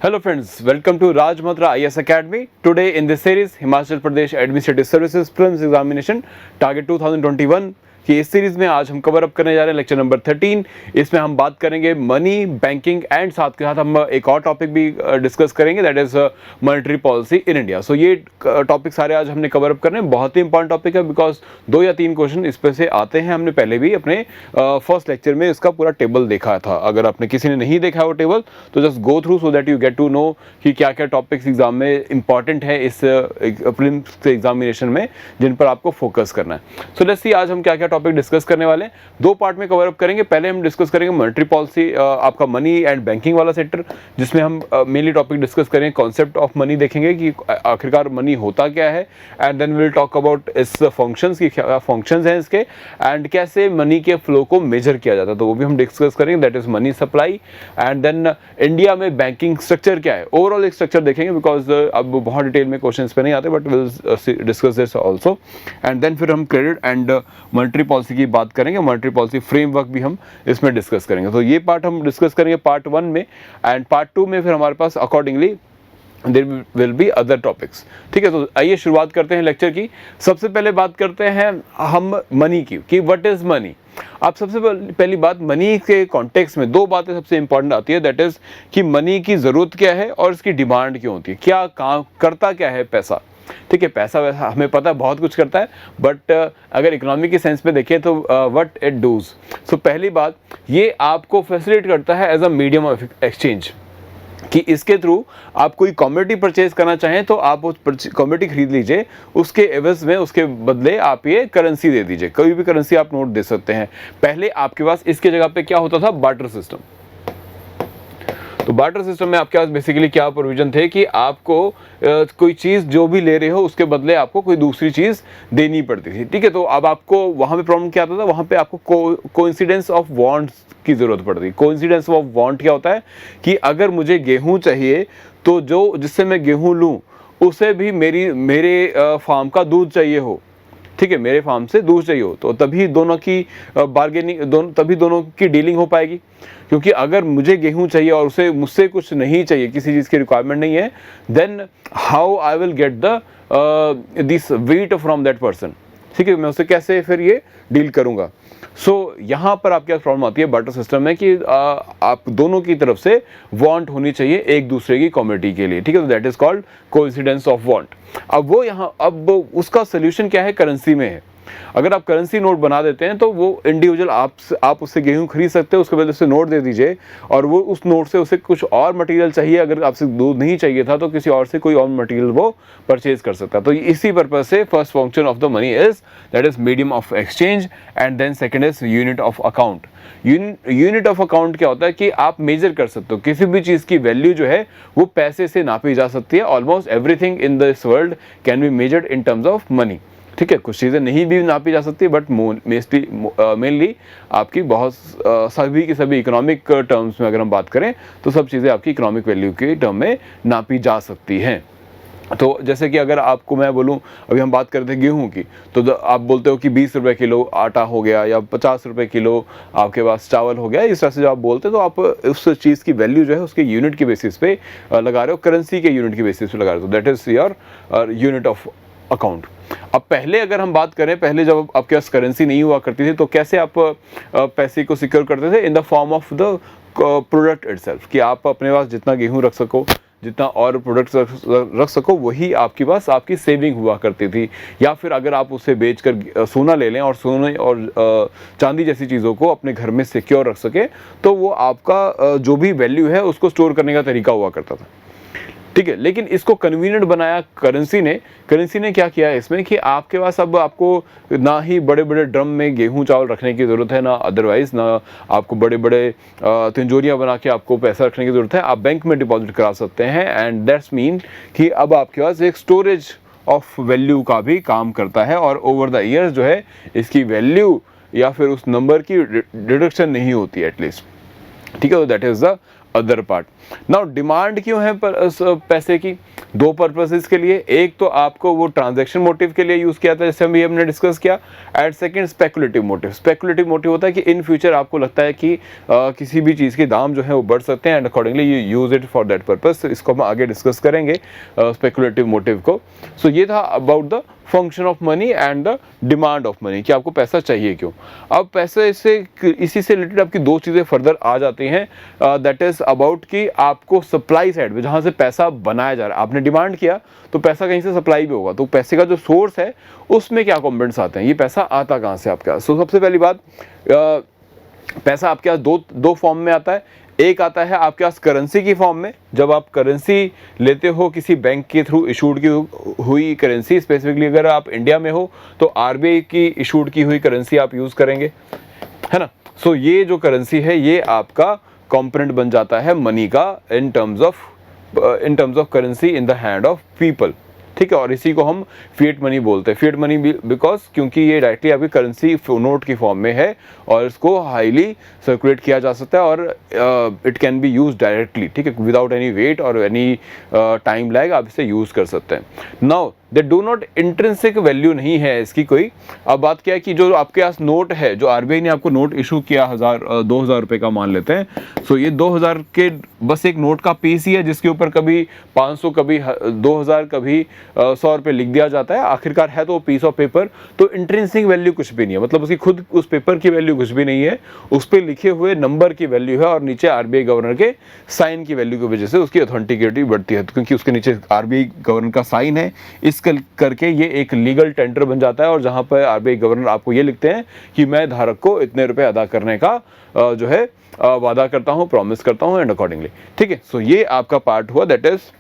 Hello friends, welcome to Raj Matra IS Academy. Today in this series, Himachal Pradesh Administrative Services Prelims Examination Target 2021 कि इस series में आज हम cover up करने जा रहे हैं लेक्चर नंबर 13। इसमें हम बात करेंगे मनी, बैंकिंग एंड साथ के साथ हम एक और टॉपिक भी डिस्कस करेंगे, that is monetary policy in India. So ये टॉपिक सारे आज हमने कवर अप करने हैं। बहुत ही इंपॉर्टेंट टॉपिक है बिकॉज 2 या 3 क्वेश्चन इस पे से आते हैं। हमने पहले भी अपने फर्स्ट लेक्चर में इसका पूरा टेबल देखा था। अगर आपने किसी ने नहीं देखा वो टेबल तो just go through so that you get to know कि क्या क्या टॉपिक्स एग्जाम में इंपॉर्टेंट है इस प्रीलिम्स एग्जामिनेशन में जिन पर आपको फोकस करना है। सो लेट्स सी आज हम क्या क्या टॉपिक डिस्कस करने वाले हैं। 2 पार्ट में कवर अप करेंगे। पहले हम डिस्कस करेंगे मॉनेटरी पॉलिसी, आपका मनी एंड बैंकिंग वाला सेक्टर, जिसमें हम मेनली टॉपिक डिस्कस करेंगे कॉन्सेप्ट ऑफ मनी, देखेंगे कि आखिरकार मनी होता क्या है, and then will talk about इस फंक्शंस की, क्या फंक्शंस हैं इसके, एंड कैसे मनी के फ्लो को मेजर किया जाता है, तो वो भी हम डिस्कस करेंगे, that is money supply. And then India में बैंकिंग स्ट्रक्चर क्या है, ओवरऑल एक स्ट्रक्चर देखेंगे बिकॉज अब बहुत डिटेल में क्वेश्चन पे नहीं आते, but will discuss this also. And then फिर हम क्रेडिट एंड मॉनेटरी पॉलिसी की बात करेंगे, मॉनेटरी पॉलिसी फ्रेमवर्क भी हम इसमें डिस्कस करेंगे। तो ये पार्ट हम डिस्कस करेंगे पार्ट 1 में, एंड पार्ट 2 में फिर हमारे पास accordingly there will be other topics. ठीक है, तो आइए शुरुआत करते हैं लेक्चर की। सबसे पहले बात करते हैं हम मनी की, कि व्हाट इज मनी। आप सबसे पहली बात मनी के कॉन्टेक्स्ट में 2 बातें सबसे इंपॉर्टेंट आती है, दैट इज कि मनी की ज़रूरत क्या है और इसकी डिमांड क्यों होती है, क्या काम करता क्या है पैसा। ठीक है, पैसा वैसा हमें पता है बहुत कुछ करता है, बट अगर इकोनॉमी के सेंस में देखें तो व्हाट इट डूज। सो पहली बात, ये आपको फैसिलिटेट करता है as a medium of exchange, कि इसके थ्रू आप कोई कमोडिटी परचेज करना चाहें तो आप उस कमोडिटी खरीद लीजिए, उसके एवज में, उसके बदले आप ये करेंसी दे दीजिए, कोई भी करेंसी आप नोट दे सकते हैं। पहले आपके पास इसके जगह पे क्या होता था, बार्टर सिस्टम। तो बार्टर सिस्टम में आपके पास बेसिकली क्या प्रोविजन थे कि आपको कोई चीज़ जो भी ले रहे हो उसके बदले आपको कोई दूसरी चीज़ देनी पड़ती थी। ठीक है, तो अब आपको वहाँ पे प्रॉब्लम क्या आता था, वहाँ पे आपको कोइंसिडेंस ऑफ वांट्स की ज़रूरत पड़ती है। कोइंसिडेंस ऑफ वांट क्या होता है कि अगर मुझे गेहूँ चाहिए तो जो जिससे मैं गेहूँ लूँ उसे भी मेरे फार्म का दूध चाहिए हो। ठीक है, मेरे फार्म से दूध चाहिए हो, तो तभी दोनों की बार्गेनिंग, तभी दोनों की डीलिंग हो पाएगी। क्योंकि अगर मुझे गेहूं चाहिए और उसे मुझसे कुछ नहीं चाहिए, किसी चीज़ की रिक्वायरमेंट नहीं है, then how I will get the this wheat from that person. ठीक है, मैं उसे कैसे फिर ये डील करूंगा। सो यहाँ पर आपके पास प्रॉब्लम आती है बार्टर सिस्टम में कि आप दोनों की तरफ से वांट होनी चाहिए एक दूसरे की कमोडिटी के लिए। ठीक है, तो that is called coincidence of want. अब उसका सोल्यूशन क्या है, करेंसी में है। अगर आप करेंसी नोट बना देते हैं तो वो इंडिविजुअल आप उससे गेहूं खरीद सकते हैं, उसके बाद उससे नोट दे दीजिए, और वो उस नोट से उसे कुछ और मटेरियल चाहिए, अगर आपसे दूध नहीं चाहिए था तो किसी और से कोई और मटेरियल वो परचेज कर सकता है। तो इसी पर्पज से first function of the money is that is medium of exchange, and then second is unit of account. Unit of account क्या होता है कि आप मेजर कर सकते हो, किसी भी चीज़ की वैल्यू जो है वो पैसे से नापी जा सकती है। Almost everything in this world can be measured in terms of money. ठीक है, कुछ चीज़ें नहीं भी नापी जा सकती, बट मेनली आपकी बहुत सभी की सभी इकोनॉमिक टर्म्स में अगर हम बात करें तो सब चीज़ें आपकी इकोनॉमिक वैल्यू के टर्म में नापी जा सकती हैं। तो जैसे कि अगर आपको मैं बोलूं, अभी हम बात करते हैं गेहूं की, तो आप बोलते हो कि 20 रुपये किलो आटा हो गया या 50 रुपये किलो आपके पास चावल हो गया, इस तरह से जब आप बोलते हैं तो आप उस चीज़ की वैल्यू जो है उसके यूनिट के बेसिस पे लगा रहे हो, करेंसी के यूनिट के बेसिस पे लगा रहे हो। That is your unit of account. अब पहले अगर हम बात करें, पहले जब आपके पास करेंसी नहीं हुआ करती थी तो कैसे आप पैसे को सिक्योर करते थे, in the form of the product itself, कि आप अपने पास जितना गेहूं रख सको, जितना और प्रोडक्ट्स रख सको, वही आपके पास आपकी सेविंग हुआ करती थी। या फिर अगर आप उसे बेचकर सोना ले लें और सोने और चांदी जैसी चीज़ों को अपने घर में सिक्योर रख सके, तो वो आपका जो भी वैल्यू है उसको स्टोर करने का तरीका हुआ करता था। ठीक है, लेकिन इसको कन्वीनियंट बनाया करेंसी ने क्या किया है इसमें कि आपके पास अब आपको ना ही बड़े बड़े ड्रम में गेहूं चावल रखने की ज़रूरत है, ना अदरवाइज़ ना आपको बड़े बड़े तिजोरियाँ बना के आपको पैसा रखने की ज़रूरत है। आप बैंक में डिपॉजिट करा सकते हैं, एंड दैट्स मीन कि अब आपके पास एक स्टोरेज ऑफ वैल्यू का भी काम करता है, और ओवर द ईयर्स जो है इसकी वैल्यू या फिर उस नंबर की रिडक्शन नहीं होती एटलीस्ट। ठीक है, तो that is the other part. Now demand क्यों है पैसे की? दो पर्पसेस के लिए, एक तो आपको वो ट्रांजैक्शन मोटिव के लिए यूज किया था जैसे हमने डिस्कस किया, and second speculative motive. Speculative motive होता है कि इन फ्यूचर आपको लगता है कि किसी भी चीज़ के दाम जो है वो बढ़ सकते हैं and accordingly you use it for that purpose. इसको हम आगे डिस्कस करेंगे स्पेकुलेटिव मोटिव को। सो ये था about the function of money and the demand of money, कि आपको पैसा चाहिए क्यों। अब पैसे इसी से रिलेटेड आपकी दो चीज़ें फर्दर आ जाती हैं, दैट इज अबाउट कि आपको सप्लाई साइड में जहाँ से पैसा बनाया जा रहा है, आपने डिमांड किया तो पैसा कहीं से सप्लाई भी होगा, तो पैसे का जो सोर्स है उसमें क्या कंपोनेंट्स आते हैं, ये पैसा आता कहाँ से आपके पास। सो सबसे पहली बात, पैसा आपके पास दो फॉर्म में आता है। एक आता है आपके पास करेंसी की फॉर्म में, जब आप करेंसी लेते हो किसी बैंक के थ्रू इशूड की हुई करेंसी, स्पेसिफिकली अगर आप इंडिया में हो तो आरबीआई की इशूड की हुई करेंसी आप यूज़ करेंगे, है ना। सो ये जो करेंसी है ये आपका कंपोनेंट बन जाता है मनी का in terms of currency in the hand of people, ठीक है। और इसी को हम फिएट मनी बोलते हैं। फिएट मनी बिकॉज क्योंकि ये डायरेक्टली आपकी करेंसी नोट की फॉर्म में है और इसको हाईली सर्कुलेट किया जा सकता है और it can be use directly, ठीक है, विदाउट एनी वेट और एनी टाइम लैग आप इसे यूज़ कर सकते हैं। Now they do not intrinsic value नहीं है इसकी कोई। अब बात क्या है कि जो आपके पास नोट है, जो आरबीआई ने आपको नोट इशू किया 2000 रुपये का मान लेते हैं, सो ये 2000 के बस एक नोट का पीस ही है जिसके ऊपर कभी 500 कभी 2000 कभी 100 रुपये लिख दिया जाता है। आखिरकार है तो पीस ऑफ पेपर, तो इंट्रिंसिक वैल्यू कुछ भी नहीं है, मतलब उसकी खुद उस पेपर की वैल्यू कुछ भी नहीं है, उस पर लिखे हुए नंबर की वैल्यू है और नीचे आरबीआई गवर्नर के साइन की वैल्यू की वजह से उसकी ऑथेंटिकेटिव बढ़ती है, क्योंकि उसके नीचे आरबीआई गवर्नर का साइन है। इस करके ये एक लीगल टेंडर बन जाता है और जहां पर आरबीआई गवर्नर आपको ये लिखते हैं कि मैं धारक को इतने रुपए अदा करने का जो है वादा करता हूं, प्रॉमिस करता हूं एंड अकॉर्डिंगली, ठीक है। सो ये आपका पार्ट हुआ, that is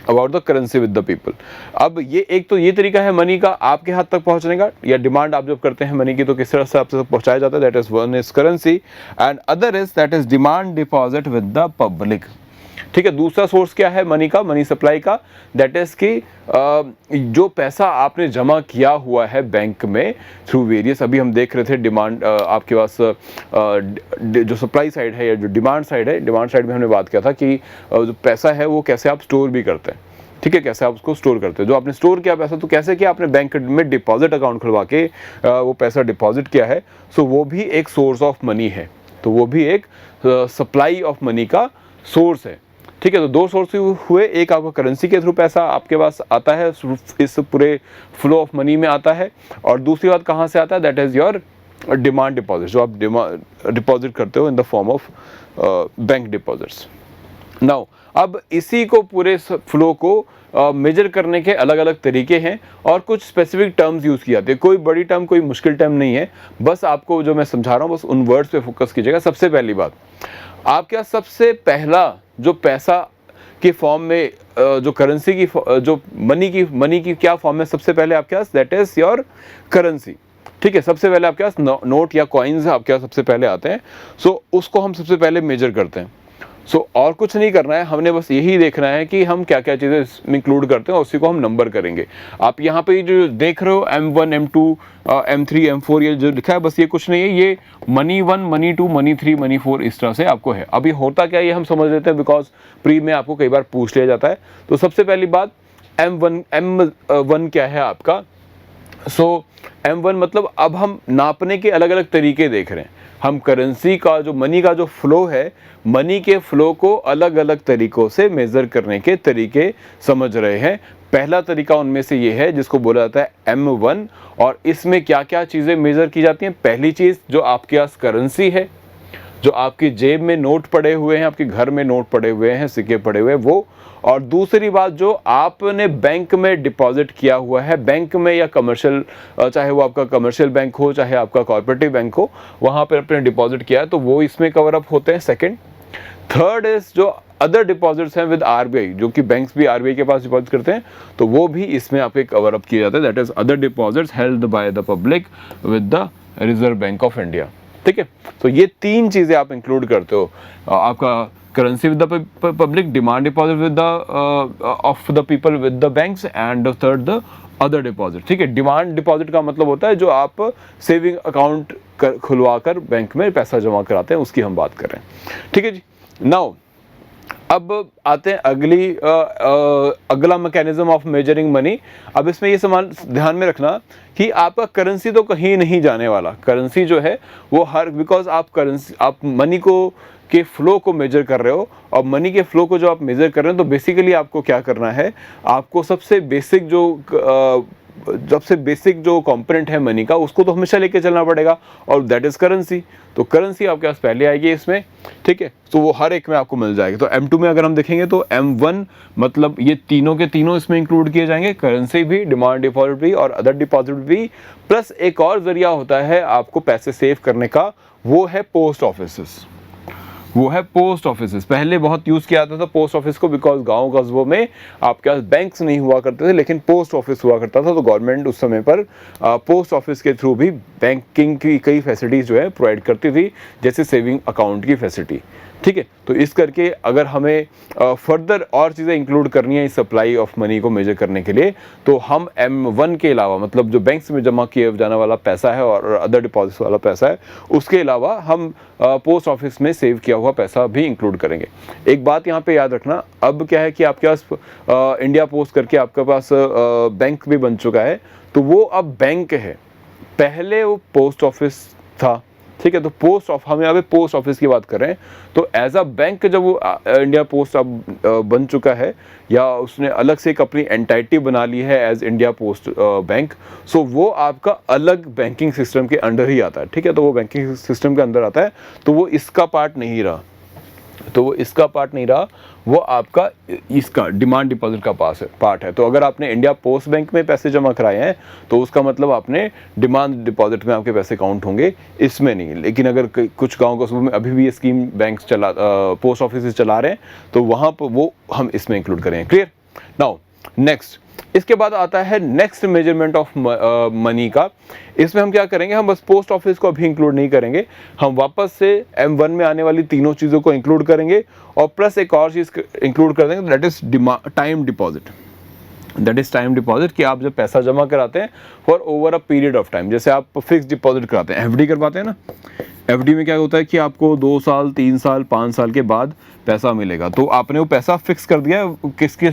about the currency with the people. अब ये एक तो ये तरीका है मनी का आपके हाथ तक पहुंचने का, या डिमांड आप जब करते हैं मनी की तो किस तरह से आपसे पहुंचाया जाता है, that is one is currency and other is that is demand deposit with the public, ठीक है। दूसरा सोर्स क्या है मनी का, मनी सप्लाई का, दैट इज कि जो पैसा आपने जमा किया हुआ है बैंक में थ्रू वेरियस, अभी हम देख रहे थे डिमांड आपके पास जो सप्लाई साइड है या जो डिमांड साइड है, डिमांड साइड में हमने बात किया था कि जो पैसा है वो कैसे आप स्टोर भी करते हैं, ठीक है, कैसे आप उसको स्टोर करते हैं। जो आपने स्टोर किया पैसा तो कैसे किया, आपने बैंक में डिपॉजिट अकाउंट खुलवा के वो पैसा डिपॉजिट किया है, सो वो भी एक सोर्स ऑफ मनी है, तो वो भी एक सप्लाई ऑफ मनी का सोर्स है, ठीक है। तो दो सोर्स हुए, एक आपका करेंसी के थ्रू पैसा आपके पास आता है, इस पूरे फ्लो ऑफ मनी में आता है, और दूसरी बात कहाँ से आता है, that is your demand deposit, जो आप डिपॉजिट करते हो in the form of bank deposits. Now अब इसी को पूरे फ्लो को मेजर करने के अलग अलग तरीके हैं और कुछ स्पेसिफिक टर्म्स यूज़ किए जाते हैं। कोई बड़ी टर्म कोई मुश्किल टर्म नहीं है, बस आपको जो मैं समझा रहा हूँ बस उन वर्ड्स पे फोकस कीजिएगा। सबसे पहली बात, आपके पास सबसे पहला जो पैसा के फॉर्म में जो करेंसी की जो मनी की क्या फॉर्म है सबसे पहले आपके पास, दैट इज योर करेंसी, ठीक है। सबसे पहले आपके पास नोट या कॉइन्स आपके पास सबसे पहले आते हैं, सो उसको हम सबसे पहले मेजर करते हैं। सो और कुछ नहीं करना है, हमने बस यही देखना है कि हम क्या क्या चीज़ें इसमें इंक्लूड करते हैं और उसी को हम नंबर करेंगे। आप यहाँ पे जो देख रहे हो M1 M2 M3 M4 ये जो लिखा है, बस ये कुछ नहीं है, ये मनी 1 मनी 2 मनी 3 मनी 4 इस तरह से आपको है। अभी होता क्या है ये हम समझ लेते हैं, बिकॉज प्री में आपको कई बार पूछ लिया जाता है। तो सबसे पहली बात M1 क्या है आपका, सो M1 मतलब अब हम नापने के अलग अलग तरीके देख रहे हैं। हम करेंसी का जो मनी का जो फ्लो है, मनी के फ्लो को अलग अलग तरीकों से मेज़र करने के तरीके समझ रहे हैं। पहला तरीका उनमें से ये है जिसको बोला जाता है M1, और इसमें क्या क्या चीज़ें मेज़र की जाती हैं। पहली चीज़ जो आपके पास करेंसी है, जो आपकी जेब में नोट पड़े हुए हैं, आपके घर में नोट पड़े हुए हैं, सिक्के पड़े हुए हैं, वो। और दूसरी बात जो आपने बैंक में डिपॉजिट किया हुआ है, बैंक में या कमर्शियल, चाहे वो आपका कमर्शियल बैंक हो चाहे आपका कॉर्पोरेटिव बैंक हो, वहाँ पर आपने डिपॉजिट किया है तो वो इसमें कवर अप होते हैं। सेकंड, थर्ड इज जो अदर डिपॉजिट्स हैं विद आरबीआई, जो कि बैंक्स भी आरबीआई के पास डिपॉजिट करते हैं, तो वो भी इसमें आपके कवर अप किए जाते हैं, that is other deposits held by the public with the reserve bank of India, ठीक है। तो ये तीन चीज़ें आप इंक्लूड करते हो, आपका currency with the public, demand deposit with the of the people with the banks, and third the other deposit, ठीक है। डिमांड डिपॉजिट का मतलब होता है जो आप सेविंग अकाउंट खुलवा कर बैंक में पैसा जमा कराते हैं, उसकी हम बात कर रहे हैं, ठीक है जी। नाउ अब आते हैं अगला मैकेनिज्म ऑफ मेजरिंग मनी। अब इसमें ये सवाल ध्यान में रखना कि आपका करेंसी तो कहीं नहीं जाने वाला। करेंसी जो है वो बिकॉज आप मनी के फ्लो को मेजर कर रहे हो, और मनी के फ्लो को जो आप मेजर कर रहे हो तो बेसिकली आपको क्या करना है, आपको सबसे बेसिक जो कंपोनेंट है मनी का उसको तो हमेशा लेके चलना पड़ेगा, और दैट इज करेंसी। तो करेंसी आपके पास पहले आएगी इसमें, ठीक है। तो वो हर एक में आपको मिल जाएगा। तो M2 में अगर हम देखेंगे तो M1 मतलब ये तीनों के तीनों इसमें इंक्लूड किए जाएंगे, करेंसी भी, डिमांड डिपॉजिट भी और अदर डिपॉजिट भी। प्लस एक और जरिया होता है आपको पैसे सेव करने का, वो है पोस्ट ऑफिस। पहले बहुत यूज़ किया जाता था पोस्ट ऑफिस को, बिकॉज गांव कस्बों में आपके पास बैंक्स नहीं हुआ करते थे, लेकिन पोस्ट ऑफिस हुआ करता था। तो गवर्नमेंट उस समय पर पोस्ट ऑफिस के थ्रू भी बैंकिंग की कई फैसिलिटीज़ जो है प्रोवाइड करती थी, जैसे सेविंग अकाउंट की फैसिलिटी, ठीक है। तो इस करके अगर हमें फर्दर और चीज़ें इंक्लूड करनी है इस सप्लाई ऑफ मनी को मेजर करने के लिए, तो हम M1 के अलावा, मतलब जो बैंक्स में जमा किए जाने वाला पैसा है और अदर डिपॉजिट्स वाला पैसा है, उसके अलावा हम पोस्ट ऑफिस में सेव किया हुआ पैसा भी इंक्लूड करेंगे। एक बात यहाँ पे याद रखना, अब क्या है कि आपके पास इंडिया पोस्ट करके आपके पास बैंक भी बन चुका है, तो वो अब बैंक है, पहले वो पोस्ट ऑफिस था, ठीक है। तो हम यहाँ पे पोस्ट ऑफिस की बात कर रहे हैं। तो एज अ बैंक जब वो इंडिया पोस्ट अब बन चुका है, या उसने अलग से एक अपनी एंटाइटी बना ली है एज इंडिया पोस्ट बैंक, सो वो आपका अलग बैंकिंग सिस्टम के अंडर ही आता है, ठीक है। तो वो बैंकिंग सिस्टम के अंदर आता है, तो वो इसका पार्ट नहीं रहा, वो आपका इसका डिमांड डिपॉजिट का पार्ट है। तो अगर आपने इंडिया पोस्ट बैंक में पैसे जमा कराए हैं तो उसका मतलब आपने डिमांड डिपॉजिट में आपके पैसे काउंट होंगे, इसमें नहीं। लेकिन अगर कुछ गाँव कस्बों में अभी भी ये स्कीम बैंक पोस्ट ऑफिस चला रहे हैं, तो वहाँ पर वो हम इसमें इंक्लूड करें। क्लियर? नाउ नेक्स्ट, इसके बाद आता है नेक्स्ट मेजरमेंट ऑफ मनी का। इसमें हम क्या करेंगे, हम बस पोस्ट ऑफिस को अभी इंक्लूड नहीं करेंगे, हम वापस से M1 में आने वाली तीनों चीज़ों को इंक्लूड करेंगे, और प्लस एक और चीज़ इंक्लूड कर देंगे, दैट इज टाइम डिपॉजिट। कि आप जब पैसा जमा कराते हैं for over a period of time, जैसे आप फिक्स डिपॉजिट कराते हैं, FD करवाते हैं ना, FD में क्या होता है कि आपको 2 साल 3 साल 5 साल के बाद पैसा मिलेगा। तो आपने वो पैसा फिक्स कर दिया किसके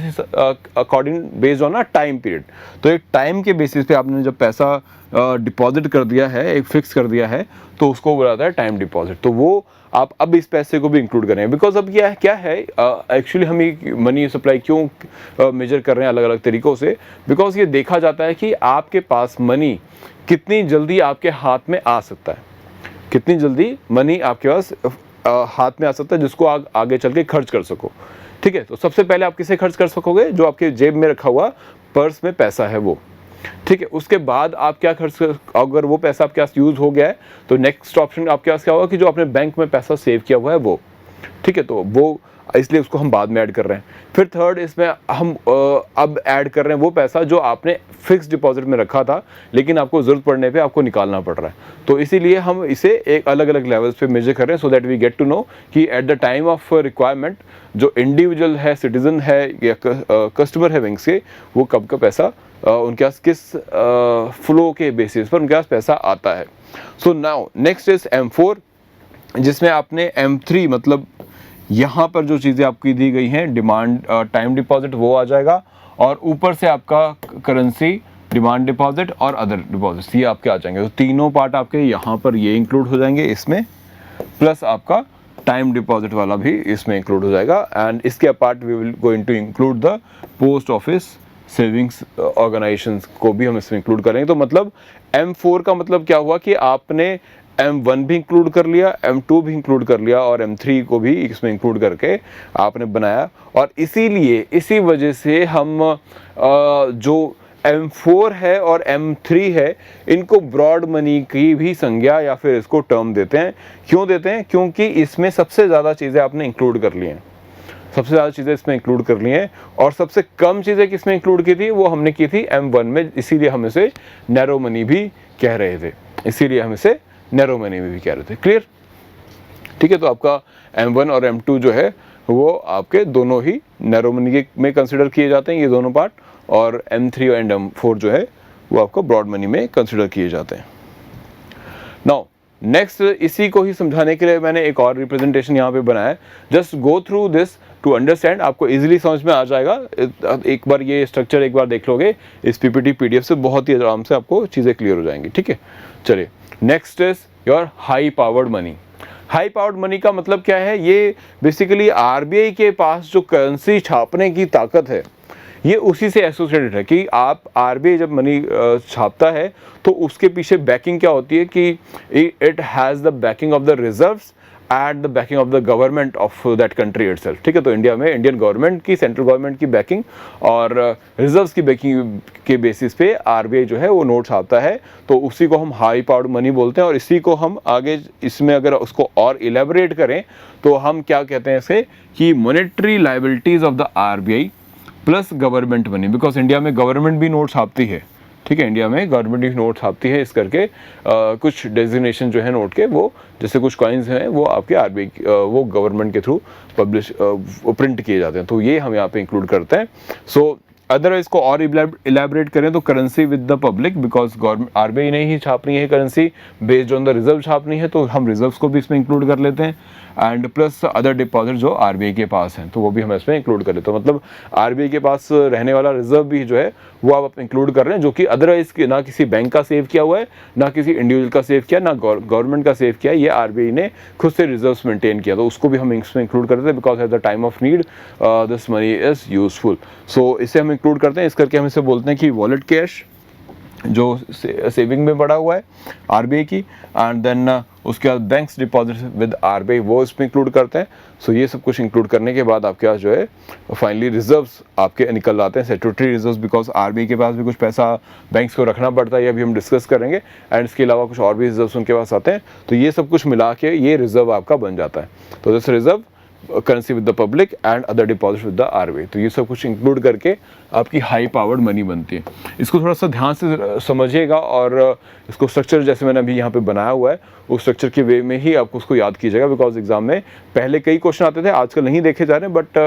according, based on a time period. तो एक टाइम के बेसिस पे आपने जब पैसा डिपॉजिट कर दिया है, एक फिक्स कर दिया है, तो उसको बुलाता है टाइम डिपॉजिट। तो वो आप अब इस पैसे को भी इंक्लूड करें, बिकॉज अब क्या है एक्चुअली हम ये मनी सप्लाई क्यों मेजर कर रहे हैं अलग अलग तरीक़ों से, बिकॉज ये देखा जाता है कि आपके पास मनी कितनी जल्दी आपके हाथ में आ सकता है, कितनी जल्दी मनी आपके पास हाथ में आ सकता है, जिसको आगे चल के खर्च कर सको, ठीक है। तो सबसे पहले आप किसे खर्च कर सकोगे, जो आपके जेब में रखा हुआ पर्स में पैसा है वो, ठीक है। उसके बाद आप क्या अगर वो पैसा आपके पास यूज़ हो गया है, तो नेक्स्ट ऑप्शन आपके पास क्या होगा कि जो आपने बैंक में पैसा सेव किया हुआ है वो, ठीक है। तो वो इसलिए उसको हम बाद में ऐड कर रहे हैं। फिर थर्ड, इसमें हम अब ऐड कर रहे हैं वो पैसा जो आपने फिक्स डिपॉजिट में रखा था, लेकिन आपको ज़रूरत पड़ने पे आपको निकालना पड़ रहा है। तो इसीलिए हम इसे एक अलग अलग लेवल्स पे मेजर कर रहे हैं, so that we get to know कि at the time of requirement जो इंडिविजुअल है, सिटीजन है या कस्टमर है बैंक से, वो कब का पैसा उनके पास किस फ्लो के बेसिस पर उनके पास पैसा आता है। So now next is M4, जिसमें आपने M3 मतलब यहाँ पर जो चीज़ें आपकी दी गई हैं, डिमांड टाइम डिपॉजिट वो आ जाएगा, और ऊपर से आपका करेंसी, डिमांड डिपॉजिट और अदर डिपॉजिट्स ये आपके आ जाएंगे। तो तीनों पार्ट आपके यहाँ पर ये इंक्लूड हो जाएंगे इसमें, प्लस आपका टाइम डिपॉजिट वाला भी इसमें इंक्लूड हो जाएगा। एंड इसके apart we will going to include the post office savings organisations को भी हम इसमें इंक्लूड करेंगे। तो मतलब M4 का मतलब क्या हुआ कि आपने M1 भी इंक्लूड कर लिया, M2 भी इंक्लूड कर लिया, और M3 को भी इसमें इंक्लूड करके आपने बनाया। और इसीलिए इसी वजह से हम जो M4 है और M3 है, इनको ब्रॉड मनी की भी संज्ञा या फिर इसको टर्म देते हैं। क्यों देते हैं? क्योंकि इसमें सबसे ज़्यादा चीज़ें आपने इंक्लूड कर ली हैं, सबसे ज़्यादा चीज़ें इसमें इंक्लूड कर ली हैं, और सबसे कम चीज़ें किसमें इंक्लूड की थी, वो हमने की थी M1 में। इसीलिए हम इसे नैरो मनी भी कह रहे थे, क्लियर? ठीक है, तो आपका M1 और M2 जो है वो आपके दोनों ही नैरो मनी में कंसिडर किए जाते हैं, ये दोनों पार्ट, और M3 और M4 जो है वो आपको ब्रॉड मनी में कंसिडर किए जाते हैं। नाउ नेक्स्ट इसी को ही समझाने के लिए मैंने एक और रिप्रेजेंटेशन यहाँ पे बनाया है। Just go through this to understand, आपको इजीली समझ में आ जाएगा। एक बार ये स्ट्रक्चर एक बार देख लोगे इस पीपीटी पीडीएफ से, बहुत ही आराम से आपको चीज़ें क्लियर हो जाएंगी। ठीक है, चलिए next is your high powered money. High powered money का मतलब क्या है? ये बेसिकली आरबीआई के पास जो करेंसी छापने की ताकत है ये उसी से एसोसिएटेड है कि आप आरबीआई जब मनी छापता है तो उसके पीछे बैकिंग क्या होती है कि it has the banking of the reserves at the banking of the government of that country itself. ठीक है, तो इंडिया में इंडियन गवर्नमेंट की, सेंट्रल गवर्नमेंट की बैकिंग और रिजर्व्स की बैकिंग के बेसिस पे आरबीआई जो है वो नोट छापता है, तो उसी को हम हाई पावर्ड मनी बोलते हैं। और इसी को हम आगे इसमें अगर उसको और इलेबोरेट करें तो हम क्या कहते हैं इसे कि monetary liabilities of the RBI plus government money, because India में गवर्नमेंट भी नोट छापती है। ठीक है, इंडिया में गवर्नमेंट भी नोट छापती है, इस करके कुछ डेजिग्नेशन जो है नोट के, वो जैसे कुछ कॉइन्स हैं वो आपके आरबीआई वो गवर्नमेंट के थ्रू पब्लिश प्रिंट किए जाते हैं, तो ये हम यहाँ पे इंक्लूड करते हैं। सो अदरवाइज को और इलेबरेट करें तो currency with the public, because government RBI ने ही छापनी है currency, based on the reserve छापनी है, तो हम रिजर्व्स को भी इसमें इंक्लूड कर लेते हैं। एंड प्लस अदर डिपॉजिट जो आरबीआई के पास हैं तो वो भी हम इसमें इंक्लूड कर लेते हैं। मतलब आरबीआई के पास रहने वाला रिजर्व भी जो है वो आप इंक्लूड कर रहे हैं, जो कि अदरवाइज ना किसी बैंक का सेव किया हुआ है, ना किसी इंडिविजुअल का सेव किया, ना गवर्नमेंट का सेव किया, ये आरबीआई ने खुद से रिजर्व्स मेंटेन किया, तो उसको भी हम इसमें इंक्लूड करते हैं, because at the time of need this money is useful. So इसे हम इंक्लूड करते हैं, इस करके हम इसे बोलते हैं कि वॉलेट कैश जो सेविंग में पड़ा हुआ है आरबीआई की, एंड देन उसके बाद बैंक्स डिपॉजिट विद आरबीआई वो इसमें इंक्लूड करते हैं। सो ये सब कुछ इंक्लूड करने के बाद आपके पास जो है फाइनली रिजर्व्स आपके निकल आते हैं, स्टैट्यूटरी रिजर्व्स, बिकॉज आरबीआई के पास भी कुछ पैसा बैंक्स को रखना पड़ता है, ये भी हम डिस्कस करेंगे। एंड इसके अलावा कुछ और भी रिजर्व्स उनके पास आते हैं, तो ये सब कुछ मिला के ये रिजर्व आपका बन जाता है। तो this reserve currency with the public and other deposit with the RBI, तो ये सब कुछ इंक्लूड करके आपकी हाई पावर्ड मनी बनती है। इसको थोड़ा सा ध्यान से समझिएगा और इसको स्ट्रक्चर जैसे मैंने अभी यहाँ पे बनाया हुआ है उस स्ट्रक्चर के वे में ही आपको उसको याद कीजिएगा, बिकॉज एग्जाम में पहले कई क्वेश्चन आते थे, आजकल नहीं देखे जा रहे, बट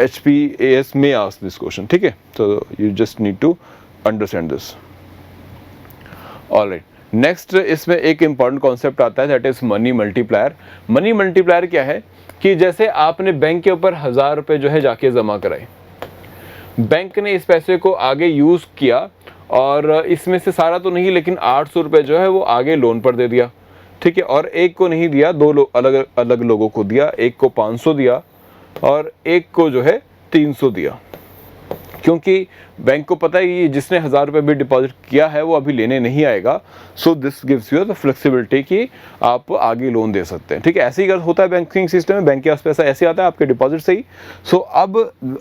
HPAS में आस्क दिस क्वेश्चन। ठीक है, तो you just need to understand this. Alright, next इसमें एक इंपॉर्टेंट कॉन्सेप्ट आता है, that is money multiplier. Money multiplier क्या है कि जैसे आपने बैंक के ऊपर 1000 रुपये जो है जाके जमा कराए, बैंक ने इस पैसे को आगे यूज किया और इसमें से सारा तो नहीं लेकिन 800 रुपये जो है वो आगे लोन पर दे दिया। ठीक है, और एक को नहीं दिया, दो अलग अलग लोगों को दिया, एक को 500 दिया और एक को जो है 300 दिया, क्योंकि बैंक को पता है कि जिसने 1000 रुपये भी डिपॉजिट किया है वो अभी लेने नहीं आएगा। So this gives you the flexibility कि आप आगे लोन दे सकते हैं। ठीक है, ऐसे ही होता है बैंकिंग सिस्टम में, बैंक के पास पैसा ऐसे आता है आपके डिपॉजिट से ही। सो अब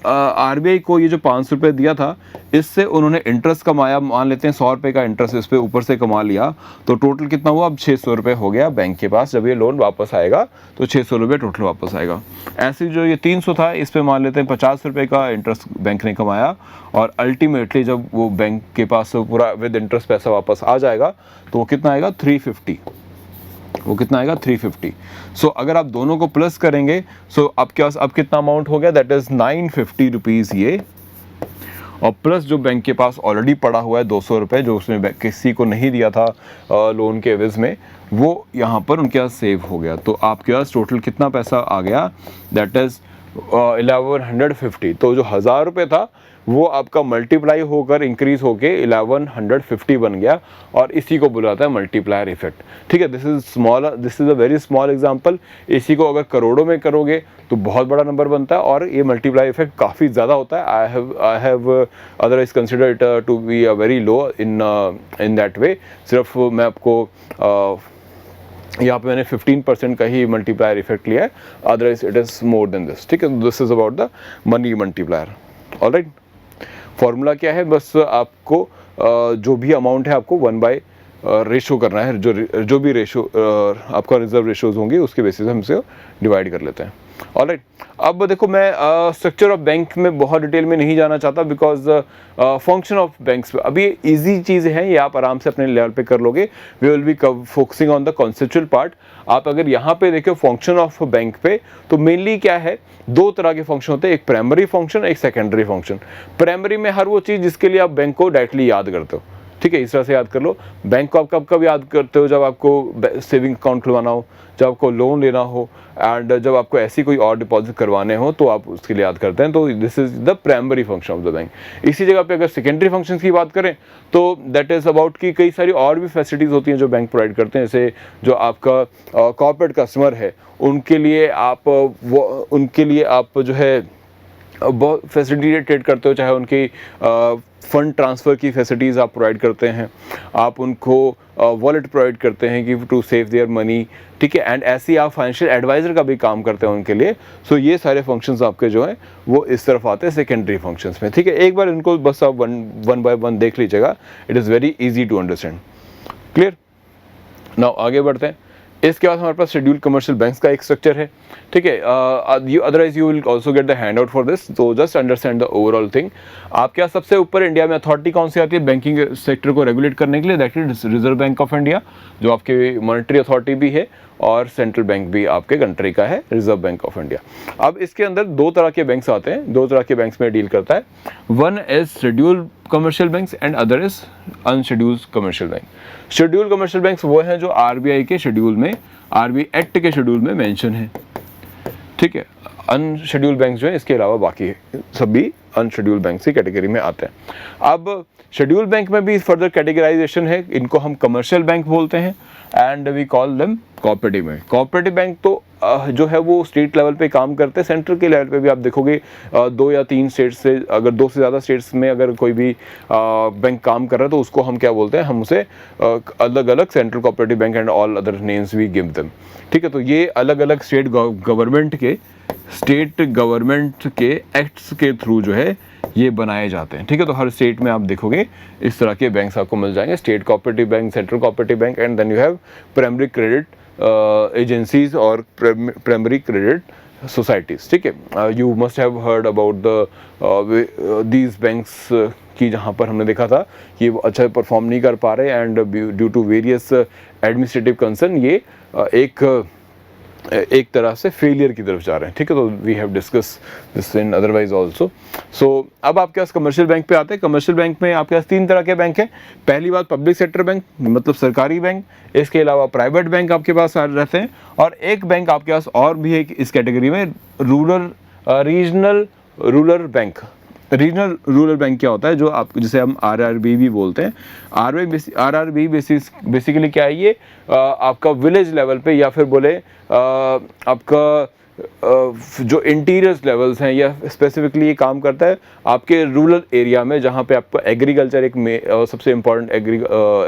आरबीआई को ये जो 500 रुपये दिया था इससे उन्होंने इंटरेस्ट कमाया, मान लेते हैं 100 रुपये का इंटरेस्ट इस पर ऊपर से कमा लिया, तो टोटल कितना हुआ? अब 600 रुपये हो गया बैंक के पास। जब ये लोन वापस आएगा तो 600 रुपये टोटल वापस आएगा। ऐसे जो ये 300 था इस पर मान लेते हैं 50 रुपये का इंटरेस्ट बैंक ने कमाया, और अल्टीमेटली जब वो बैंक के पास पूरा विद इंटरेस्ट पैसा वापस आ जाएगा तो वो कितना आएगा? 350। वो कितना आएगा? 350। सो अगर आप दोनों को प्लस करेंगे सो आपके पास अब कितना अमाउंट हो गया? दैट इज 950 रुपीज़ ये, और प्लस जो बैंक के पास ऑलरेडी पड़ा हुआ है 200 रुपये जो उसने किसी को नहीं दिया था लोन के एवज में, वो यहाँ पर उनके पास सेव हो गया। तो आपके पास टोटल कितना पैसा आ गया? That is 1150। तो जो 1000 रुपये था वो आपका मल्टीप्लाई होकर इंक्रीज होके 1150 बन गया, और इसी को बुलाता है मल्टीप्लायर इफेक्ट। ठीक है, this is a very small example. इसी को अगर करोड़ों में करोगे तो बहुत बड़ा नंबर बनता है, और ये मल्टीप्लायर इफेक्ट काफ़ी ज़्यादा होता है। I have otherwise consider it to be a very low in that way. सिर्फ मैं आपको यहाँ पे मैंने 15% का ही मल्टीप्लायर इफेक्ट लिया है, otherwise it is more than this. ठीक है, this is about the money multiplier. Alright, formula क्या है? बस आपको जो भी अमाउंट है आपको 1 रेशो करना है, जो भी रेशो आपका रिजर्व रेशोज होंगे उसके बेसिस हम इसे डिवाइड कर लेते हैं। ऑलराइट, अब देखो मैं स्ट्रक्चर ऑफ बैंक में बहुत डिटेल में नहीं जाना चाहता, बिकॉज फंक्शन ऑफ बैंक्स अभी इजी चीज़ें हैं, ये आप आराम से अपने लेवल पे कर लोगे। We will be focusing on the conceptual part. आप अगर यहाँ पे देखो फंक्शन ऑफ बैंक पे, तो मेनली क्या है, 2 तरह के फंक्शन होते हैं, एक प्राइमरी फंक्शन, एक सेकेंडरी फंक्शन। प्राइमरी में हर वो चीज़ जिसके लिए आप बैंक को डायरेक्टली याद करते हो। ठीक है, इस तरह से याद कर लो। बैंक को आप कब कब याद करते हो, जब आपको सेविंग अकाउंट खुलवाना हो, जब आपको लोन लेना हो, एंड जब आपको ऐसी कोई और डिपॉजिट करवाने हो तो आप उसके लिए याद करते हैं। तो this is the primary function of the bank. इसी जगह पे अगर सेकेंडरी फंक्शंस की बात करें तो दैट इज अबाउट कि कई सारी और भी फैसिलिटीज़ होती हैं जो बैंक प्रोवाइड करते हैं। जैसे जो आपका कॉर्पोरेट कस्टमर है उनके लिए आप जो है बहुत फैसिलिटी ट्रेड करते हो, चाहे उनकी फंड ट्रांसफ़र की फैसिलिटीज़ आप प्रोवाइड करते हैं, आप उनको वॉलेट प्रोवाइड करते हैं कि टू सेव देयर मनी, ठीक है, एंड ऐसे ही आप फाइनेंशियल एडवाइज़र का भी काम करते हैं उनके लिए। सो ये सारे फंक्शंस आपके जो हैं वो इस तरफ आते हैं सेकेंडरी फंक्शंस में, ठीक है। एक बार इनको बस आप वन बाय वन देख लीजिएगा, it is very easy to understand. Clear? Now आगे बढ़ते हैं। इसके बाद हमारे पास शेड्यूल्ड कमर्शियल बैंक्स का एक स्ट्रक्चर है, ठीक है। Otherwise you will also get the handout for this, तो just understand the overall thing. आपके यहाँ सबसे ऊपर इंडिया में अथॉरिटी कौन सी आती है बैंकिंग सेक्टर को रेगुलेट करने के लिए? That is reserve bank of India, जो आपके मॉनेटरी अथॉरिटी भी है, और सेंट्रल बैंक भी आपके कंट्री का है, रिजर्व बैंक ऑफ इंडिया। अब इसके अंदर दो तरह के बैंक्स आते हैं, दो तरह के बैंक्स में डील करता है। One is scheduled commercial banks and other is unscheduled commercial bank. Scheduled commercial banks वो हैं जो आरबीआई के शेड्यूल में, आरबीआई एक्ट के शेड्यूल में मेंशन है, ठीक है। अनशेड्यूल्ड बैंक जो है इसके अलावा बाकी सभी अनशेड्यूल्ड बैंक की कैटेगरी में आते हैं। अब शेड्यूल्ड बैंक में भी फर्दर कैटेगराइजेशन है, इनको हम कमर्शियल बैंक बोलते हैं and we call them cooperative bank. Cooperative bank तो जो है वो स्टेट लेवल पे काम करते हैं, सेंट्रल के लेवल पे भी आप देखोगे 2 या 3 स्टेट्स से, अगर 2 से ज़्यादा स्टेट्स में अगर कोई भी बैंक काम कर रहा है तो उसको हम क्या बोलते हैं, हम उसे अलग अलग central cooperative bank and all other names we give them, ठीक है। तो ये अलग अलग स्टेट गवर्नमेंट के एक्ट्स के थ्रू जो है ये बनाए जाते हैं, ठीक है। तो हर स्टेट में आप देखोगे इस तरह के बैंक्स आपको मिल जाएंगे, state cooperative bank, central cooperative bank, and then you have primary credit agencies और प्राइमरी क्रेडिट सोसाइटीज़, ठीक है। You must have heard about these banks की, जहाँ पर हमने देखा था कि वो अच्छा परफॉर्म नहीं कर पा रहे and due to various administrative concern ये एक तरह से फेलियर की तरफ जा रहे हैं, ठीक है। तो we have discuss this in otherwise also. So अब आपके पास कमर्शियल बैंक पे आते हैं। कमर्शियल बैंक में आपके पास 3 तरह के बैंक हैं। पहली बात पब्लिक सेक्टर बैंक, मतलब सरकारी बैंक, इसके अलावा प्राइवेट बैंक आपके पास रहते हैं, और एक बैंक आपके पास और भी है इस कैटेगरी में, रीजनल रूरल बैंक क्या होता है, जो आप जिसे हम आरआरबी भी बोलते हैं। आरआरबी बेसिकली क्या है, ये आपका विलेज लेवल पे या फिर बोले आपका जो इंटीरियर्स लेवल्स हैं, या स्पेसिफिकली ये काम करता है आपके रूरल एरिया में, जहाँ पे आपका एग्रीकल्चर एक सबसे इम्पॉर्टेंट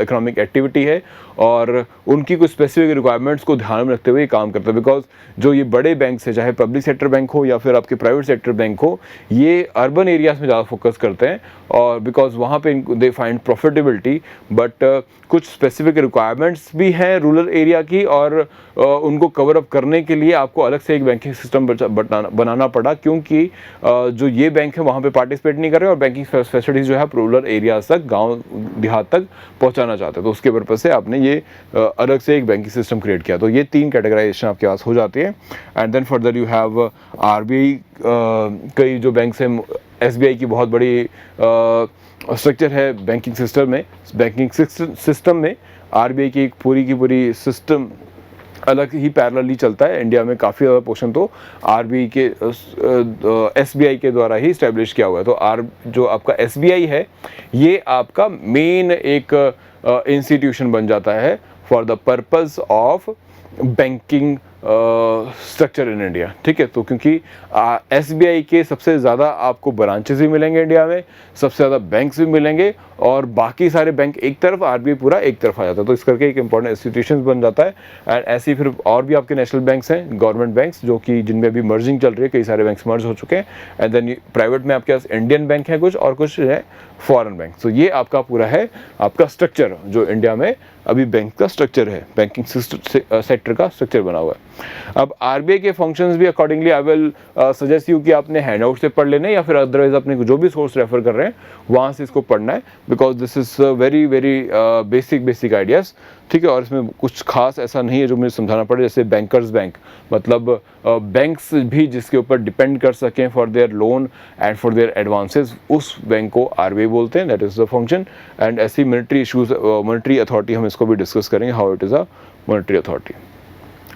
इकोनॉमिक एक्टिविटी है, और उनकी कुछ स्पेसिफिक रिक्वायरमेंट्स को ध्यान में रखते हुए ये काम करता है। बिकॉज जो ये बड़े बैंक है, चाहे पब्लिक सेक्टर बैंक हो या फिर आपके प्राइवेट सेक्टर बैंक हो, ये अर्बन एरियाज़ में ज़्यादा फोकस करते हैं, और बिकॉज वहाँ पे दे फाइंड प्रॉफिटेबिलिटी, बट कुछ स्पेसिफिक रिक्वायरमेंट्स भी हैं रूरल एरिया की, और उनको कवर अप करने के लिए आपको अलग से एक बैंकिंग सिस्टम बनाना पड़ा, क्योंकि जो ये बैंक है वहाँ पे पार्टिसिपेट नहीं कर रहे और बैंकिंग फैसिलिटीज़ जो है रूरल एरियाज तक, गांव देहात तक पहुँचाना चाहते हैं। तो उसके पर्पज़ से आपने ये अलग से एक बैंकिंग सिस्टम क्रिएट किया। तो ये 3 कैटेगराइजेशन आपके पास हो जाती है। And then further you have RBI, कई जो बैंक्स हैं, एसबीआई की बहुत बड़ी स्ट्रक्चर है बैंकिंग सिस्टम में आरबीआई की पूरी सिस्टम अलग ही पैरेलली चलता है। इंडिया में काफ़ी ज़्यादा पोर्शन तो आरबीआई के एसबीआई के द्वारा ही इस्टेब्लिश किया हुआ है। तो जो आपका एसबीआई है, ये आपका मेन एक इंस्टीट्यूशन बन जाता है for the purpose of banking structure in India, ठीक है। तो क्योंकि एसबीआई के सबसे ज़्यादा आपको ब्रांचेस भी मिलेंगे इंडिया में, सबसे ज़्यादा बैंक्स भी मिलेंगे, और बाकी सारे बैंक एक तरफ, आरबीआई पूरा एक तरफ आ जाता है। तो इस करके एक इंपॉर्टेंट इंस्टीट्यूशन बन जाता है। एंड ऐसे ही फिर और भी आपके नेशनल बैंक्स हैं, गवर्नमेंट बैंक्स, जो कि जिनमें अभी मर्जिंग चल रही है, कई सारे बैंक्स मर्ज हो चुके हैं। एंड देन प्राइवेट में आपके पास इंडियन बैंक है कुछ, और कुछ है फॉरेन बैंक। तो ये आपका पूरा है आपका स्ट्रक्चर, जो इंडिया में अभी बैंक का स्ट्रक्चर है, बैंकिंग सेक्टर का स्ट्रक्चर बना हुआ है। अब आरबीआई के फंक्शंस भी accordingly I will suggest you कि आपने हैंडआउट से पढ़ लेना है या फिर अदरवाइज अपने जो भी सोर्स रेफर कर रहे हैं वहाँ से इसको पढ़ना है, because this is very very basic ideas, ठीक है। और इसमें कुछ खास ऐसा नहीं है जो मुझे समझाना पड़े, जैसे बैंकर्स बैंक, मतलब बैंक्स भी जिसके ऊपर डिपेंड कर सकें for their loan and for their advances, उस बैंक को आरबीआई बोलते हैं, that is the function. And ऐसी मिलिट्री इशूज़, मिलिट्री अथॉरिटी, हम इसको भी डिस्कस करेंगे, how it is a military authority.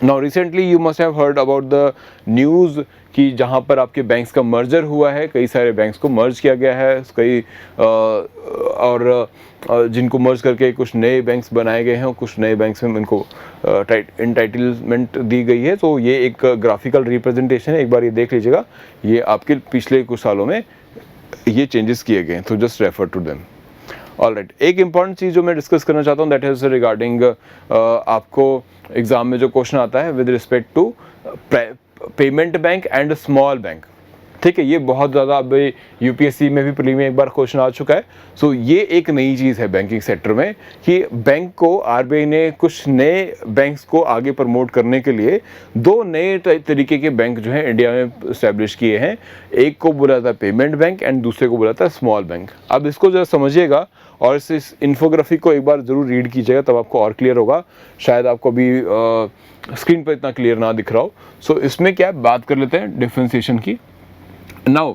Now recently you must have heard about the news कि जहाँ पर आपके बैंक्स का मर्जर हुआ है, कई सारे बैंक्स को मर्ज किया गया है, कई और जिनको मर्ज करके कुछ नए बैंक्स बनाए गए हैं, कुछ नए बैंक्स में इनको एंटाइटलमेंट दी गई है। तो ये एक ग्राफिकल रिप्रेजेंटेशन है, एक बार ये देख लीजिएगा, ये आपके पिछले कुछ सालों में ये चेंजेस किए गए हैं, तो just refer to them. Alright, एक इम्पॉर्टेंट चीज़ जो मैं डिस्कस करना चाहता हूँ दैट इज़ रिगार्डिंग आपको एग्जाम में जो क्वेश्चन आता है with respect to payment bank and small bank, ठीक है। ये बहुत ज़्यादा अब यूपीएससी में भी प्रीलिम में एक बार क्वेश्चन आ चुका है। सो ये एक नई चीज़ है बैंकिंग सेक्टर में कि बैंक को आरबीआई ने कुछ नए बैंक्स को आगे प्रमोट करने के लिए दो नए तरीके के बैंक जो हैं इंडिया में इस्टेब्लिश किए हैं। एक को बोला जाता है पेमेंट बैंक एंड दूसरे को बोला जाता है स्मॉल बैंक। अब इसको जरा समझिएगा और इस इन्फोग्राफिक को एक बार ज़रूर रीड कीजिएगा, तब आपको और क्लियर होगा। शायद आपको अभी स्क्रीन पर इतना क्लियर ना दिख रहा हो। सो इसमें क्या बात कर लेते हैं डिफ्रेंसिएशन की। नाउ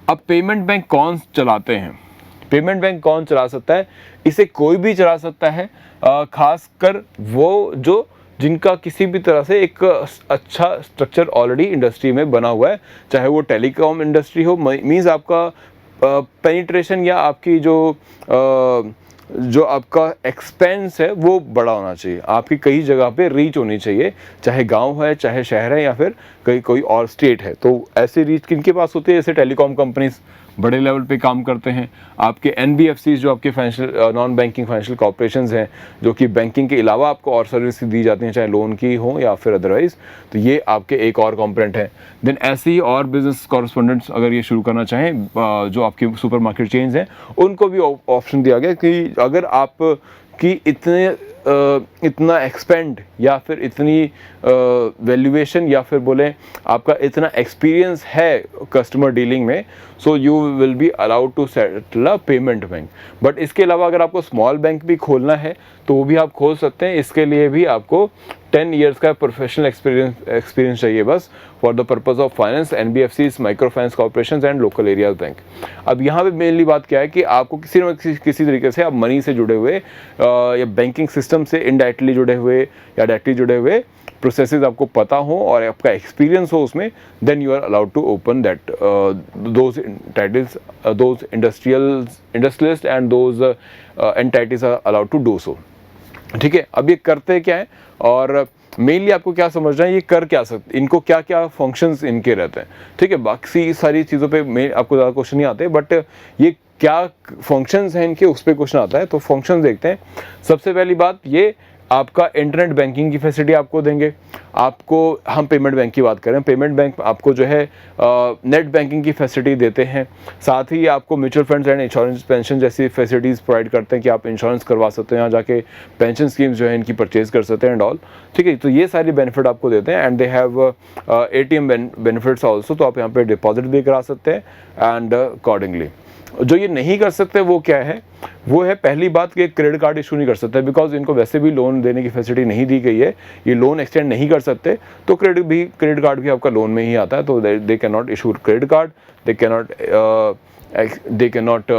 अब पेमेंट बैंक कौन चलाते हैं? पेमेंट बैंक कौन चला सकता है? इसे कोई भी चला सकता है, खासकर वो जो जिनका किसी भी तरह से एक अच्छा स्ट्रक्चर ऑलरेडी इंडस्ट्री में बना हुआ है, चाहे वो टेलीकॉम इंडस्ट्री हो, मींस आपका पेनिट्रेशन या आपकी जो आपका एक्सपेंस है वो बड़ा होना चाहिए, आपकी कई जगह पे रीच होनी चाहिए, चाहे गांव है, चाहे शहर है, या फिर कोई और स्टेट है। तो ऐसी रीच किनके पास होती है? जैसे टेलीकॉम कंपनीज बड़े लेवल पे काम करते हैं, आपके एनबीएफसी जो आपके financial non banking financial corporations हैं, जो कि बैंकिंग के अलावा आपको और सर्विस दी जाती हैं, चाहे लोन की हो या फिर अदरवाइज, तो ये आपके एक और कंपोनेंट है। देन ऐसे ही और बिजनेस कॉरस्पॉन्डेंट्स अगर ये शुरू करना चाहें, जो आपकी सुपरमार्केट चेन्स हैं, उनको भी ऑप्शन दिया गया कि अगर आप कि इतना एक्सपेंड या फिर इतनी वैल्यूएशन या फिर बोलें आपका इतना एक्सपीरियंस है कस्टमर डीलिंग में, so you will be allowed to settle a payment bank. But इसके अलावा अगर आपको स्मॉल बैंक भी खोलना है तो वो भी आप खोल सकते हैं। इसके लिए भी आपको 10 ईयर्स का प्रोफेशनल एक्सपीरियंस चाहिए बस, for the purpose of finance, NBFCs, micro finance corporations and local areas bank. अब यहाँ पे मेनली बात क्या है कि आपको किसी न किसी तरीके से आप मनी से जुड़े हुए या बैंकिंग सिस्टम से इनडायरेक्टली जुड़े हुए या डायरेक्टली जुड़े हुए प्रोसेसेस आपको पता हो और आपका एक्सपीरियंस हो उसमें, then you are allowed to open that those titles, those industrialist and those entities are allowed to do so, ठीक है। अब ये करते क्या है और मेनली आपको क्या समझना है, ये कर क्या सकते, इनको क्या क्या फंक्शंस इनके रहते हैं, ठीक है। बाकी सारी चीज़ों पे आपको ज़्यादा क्वेश्चन नहीं आते, बट ये क्या फंक्शंस हैं इनके, उस पर क्वेश्चन आता है। तो फंक्शंस देखते हैं। सबसे पहली बात, ये आपका इंटरनेट बैंकिंग की फैसिलिटी आपको देंगे। आपको, हम पेमेंट बैंक की बात करें, पेमेंट बैंक आपको जो है नेट बैंकिंग की फैसिलिटी देते हैं। साथ ही आपको mutual funds and insurance, pension जैसी फैसिलिटीज़ प्रोवाइड करते हैं कि आप इंश्योरेंस करवा सकते हैं, यहाँ जाके पेंशन स्कीम्स जो है इनकी परचेज कर सकते हैं एंड ऑल, ठीक है। तो ये सारी बेनिफिट आपको देते हैं and they have ATM benefits also, तो आप यहाँ पे डिपॉजिट भी करा सकते हैं एंड अकॉर्डिंगली। जो ये नहीं कर सकते वो क्या है, वो है पहली बात कि क्रेडिट कार्ड इशू नहीं कर सकते, बिकॉज इनको वैसे भी लोन देने की फैसिलिटी नहीं दी गई है, ये लोन एक्सटेंड नहीं कर सकते। तो क्रेडिट कार्ड भी आपका लोन में ही आता है, तो they can not issue credit card, they can not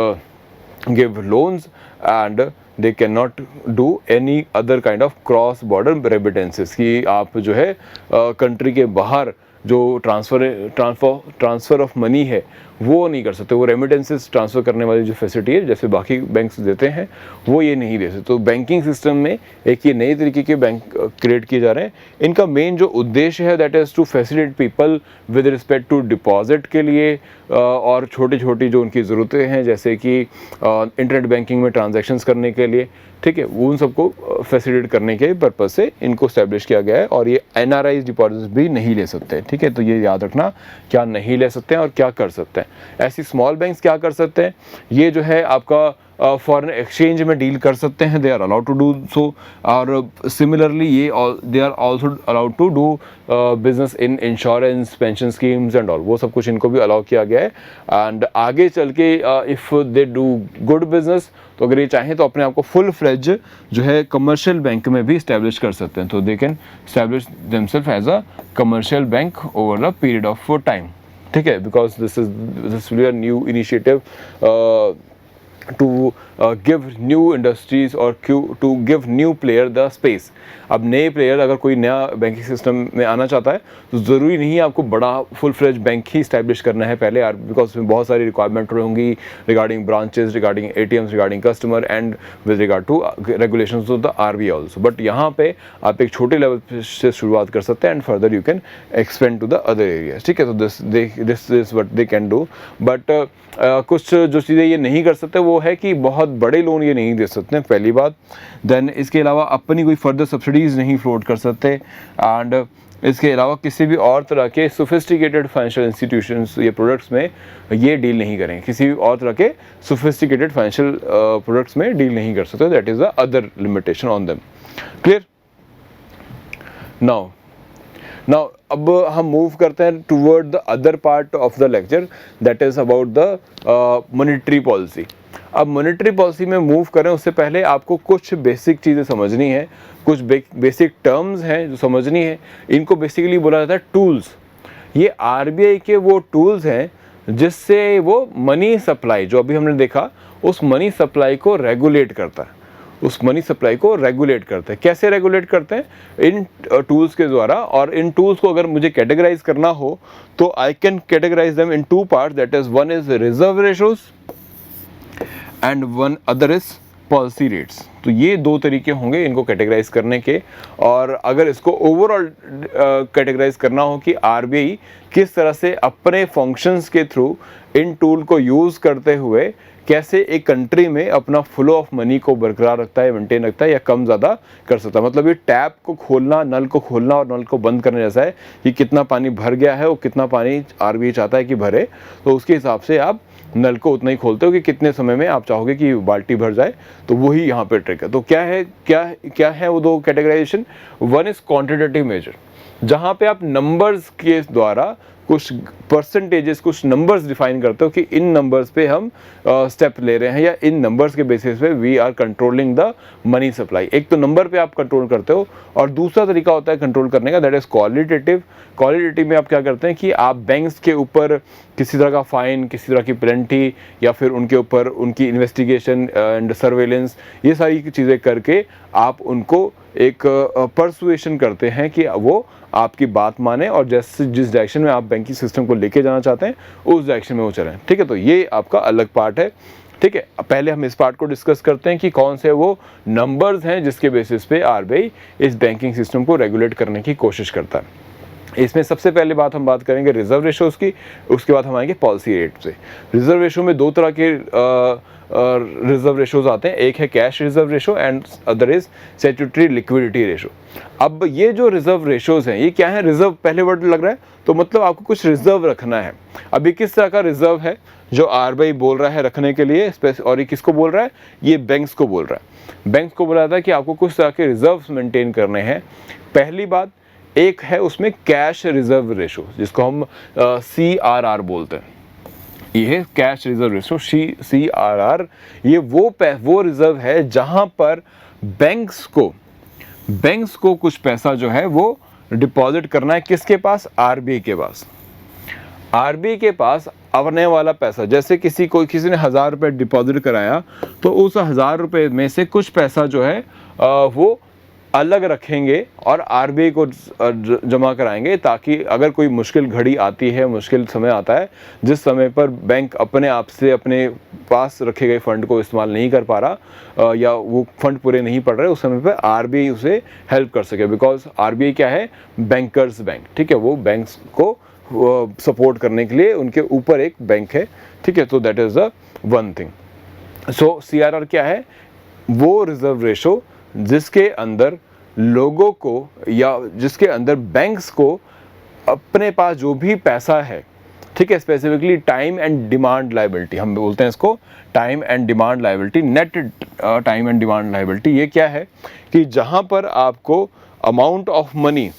give loans and they can not do any other kind of cross border remittances, कि आप जो है कंट्री के बाहर जो ट्रांसफ़र ऑफ मनी है वो नहीं कर सकते। वो रेमिटेंसेस ट्रांसफ़र करने वाली जो फैसिलिटी है जैसे बाकी बैंक्स देते हैं वो ये नहीं दे सकते। तो बैंकिंग सिस्टम में एक ये नए तरीके के बैंक क्रिएट किए जा रहे हैं। इनका मेन जो उद्देश्य है that is to facilitate people with respect to deposit के लिए और छोटी छोटी जो उनकी ज़रूरतें हैं, जैसे कि इंटरनेट बैंकिंग में ट्रांजैक्शंस करने के लिए, ठीक है, उन सबको फैसिलिटेट करने के पर्पज़ से इनको स्टैब्लिश किया गया है। और ये NRI डिपॉजिट्स भी नहीं ले सकते, ठीक है। तो ये याद रखना, क्या नहीं ले सकते हैं और क्या कर सकते हैं। ऐसी स्मॉल बैंक्स क्या कर सकते हैं, ये जो है आपका फॉरेन एक्सचेंज में डील कर सकते हैं, they are allowed to do so. और सिमिलरली ये they are also allowed to do business in insurance, pension schemes and all, वो सब कुछ इनको भी अलाउ किया गया है। एंड आगे चल के if they do good business, तो अगर ये चाहें तो अपने आप को फुल फ्लेज जो है कमर्शियल बैंक में भी इस्टेब्लिश कर सकते हैं। तो they can establish themselves as a commercial bank over a period of time, ठीक है, because this will be a new initiative to give new industries or to give new player the space। अब नए player, अगर कोई नया banking system में आना चाहता है तो ज़रूरी नहीं है आपको बड़ा फुल फ्लेज बैंक ही इस्टेब्लिश करना है पहले यार, बिकॉज उसमें बहुत सारी रिक्वायरमेंट होंगी regarding branches, regarding ATMs, regarding customer and with regard to regulations of the RBI also. But यहाँ पे आप एक छोटे लेवल से शुरुआत कर सकते हैं and further you can expand to the other areas, ठीक है। तो this is what they can do. But कुछ जो चीज़ें ये नहीं कर सकते वो है कि बहुत बड़े लोन ये नहीं दे सकते पहली बात। देन इसके अलावा अपनी कोई फर्दर सब्सिडीज़ नहीं फ्लोट कर सकते। एंड इसके अलावा किसी भी और तरह के सोफिस्टिकेटेड फाइनेंशियल इंस्टीट्यूशंस या प्रोडक्ट्स में ये डील नहीं करेंगे, किसी भी और तरह के सोफिस्टिकेटेड फाइनेंशियल प्रोडक्ट्स में डील नहीं कर सकते। That is the other limitation on them. Clear? Now अब हम मूव करते हैं toward the other part of the lecture, that is about the monetary policy. अब मॉनेटरी पॉलिसी में मूव करें उससे पहले आपको कुछ बेसिक चीज़ें समझनी है, कुछ बेसिक टर्म्स हैं जो समझनी है। इनको बेसिकली बोला जाता है टूल्स। ये RBI के वो टूल्स हैं जिससे वो मनी सप्लाई, जो अभी हमने देखा, उस मनी सप्लाई को रेगुलेट करता है, उस मनी सप्लाई को रेगुलेट करते हैं। कैसे रेगुलेट करते हैं? इन टूल्स के द्वारा। और इन टूल्स को अगर मुझे कैटेगराइज करना हो तो I can categorise them in two parts, that is one is reserve ratios and one other is policy rates. तो ये दो तरीके होंगे इनको कैटेगराइज करने के। और अगर इसको ओवरऑल कैटेगराइज करना हो कि RBI किस तरह से अपने फंक्शंस के थ्रू इन टूल को यूज़ करते हुए कैसे एक कंट्री में अपना फ्लो ऑफ मनी को बरकरार रखता है, मेंटेन रखता है या कम ज़्यादा कर सकता है। मतलब ये टैप को खोलना, नल को खोलना और नल को बंद करने जैसा है कि कितना पानी भर गया है और कितना पानी RBI चाहता है कि भरे, तो उसके हिसाब से आप नल को उतना ही खोलते हो कि कितने समय में आप चाहोगे कि बाल्टी भर जाए। तो वही यहाँ पे ट्रिक है। तो क्या है वो दो categorisation? One is quantitative measure, जहाँ पे आप नंबर्स के द्वारा कुछ परसेंटेजेस, कुछ नंबर्स डिफाइन करते हो कि इन नंबर्स पे हम स्टेप ले रहे हैं या इन नंबर्स के बेसिस पे we are controlling the money supply. एक तो नंबर पे आप कंट्रोल करते हो और दूसरा तरीका होता है कंट्रोल करने का, दैट इज़ क्वालिटेटिव। क्वालिटेटिव में आप क्या करते हैं कि आप बैंक्स के ऊपर किसी तरह का फाइन, किसी तरह की पेनल्टी या फिर उनके ऊपर उनकी इन्वेस्टिगेशन एंड सर्वेलेंस, ये सारी चीज़ें करके आप उनको एक परसुएशन करते हैं कि वो आपकी बात माने और जैसे जिस डायरेक्शन में आप बैंकिंग सिस्टम को लेके जाना चाहते हैं उस डायरेक्शन में वो चलें, ठीक है। तो ये आपका अलग पार्ट है, ठीक है। पहले हम इस पार्ट को डिस्कस करते हैं कि कौन से वो नंबर्स हैं जिसके बेसिस पे RBI इस बैंकिंग सिस्टम को रेगुलेट करने की कोशिश करता है। इसमें सबसे पहले हम बात करेंगे रिजर्व रेशोज़ की, उसके बाद हम आएंगे पॉलिसी रेट से। रिजर्व रेशो में दो तरह के रिजर्व रेशोज़ आते हैं, एक है cash reserve ratio and other is statutory liquidity ratio. अब ये जो रिजर्व रेशोज़ हैं ये क्या है? रिजर्व पहले वर्ड लग रहा है तो मतलब आपको कुछ रिजर्व रखना है। अब ये किस तरह का रिजर्व है जो RBI बोल रहा है रखने के लिए, और ये किसको बोल रहा है? ये बैंक्स को बोल रहा है। बैंक्स को बोला जाता है कि आपको कुछ तरह के रिजर्व्स मेंटेन करने हैं। पहली बात एक है उसमें कैश रिजर्व रेशो, जिसको हम CRR बोलते हैं। ये है कैश रिजर्व रेशो, CRR। ये वो रिजर्व है जहां पर बैंक्स को कुछ पैसा जो है वो डिपॉजिट करना है। किसके पास? RBI के पास। RBI के पास आने वाला पैसा, जैसे किसी ने 1000 रुपये डिपॉजिट कराया तो उस 1000 रुपये में से कुछ पैसा जो है वो अलग रखेंगे और RBI को जमा कराएंगे, ताकि अगर कोई मुश्किल घड़ी आती है, मुश्किल समय आता है, जिस समय पर बैंक अपने आप से अपने पास रखे गए फंड को इस्तेमाल नहीं कर पा रहा या वो फंड पूरे नहीं पड़ रहे, उस समय पर RBI उसे हेल्प कर सके। बिकॉज RBI क्या है? बैंकर्स बैंक, ठीक है। वो बैंक्स को सपोर्ट करने के लिए उनके ऊपर एक बैंक है, ठीक है। तो that is the one thing. So CRR क्या है? वो रिजर्व रेशो जिसके अंदर लोगों को या जिसके अंदर बैंक्स को अपने पास जो भी पैसा है ठीक है, specifically time and demand liability हम बोलते हैं इसको, time and demand liability, net time and demand liability. ये क्या है कि जहाँ पर आपको अमाउंट ऑफ मनी,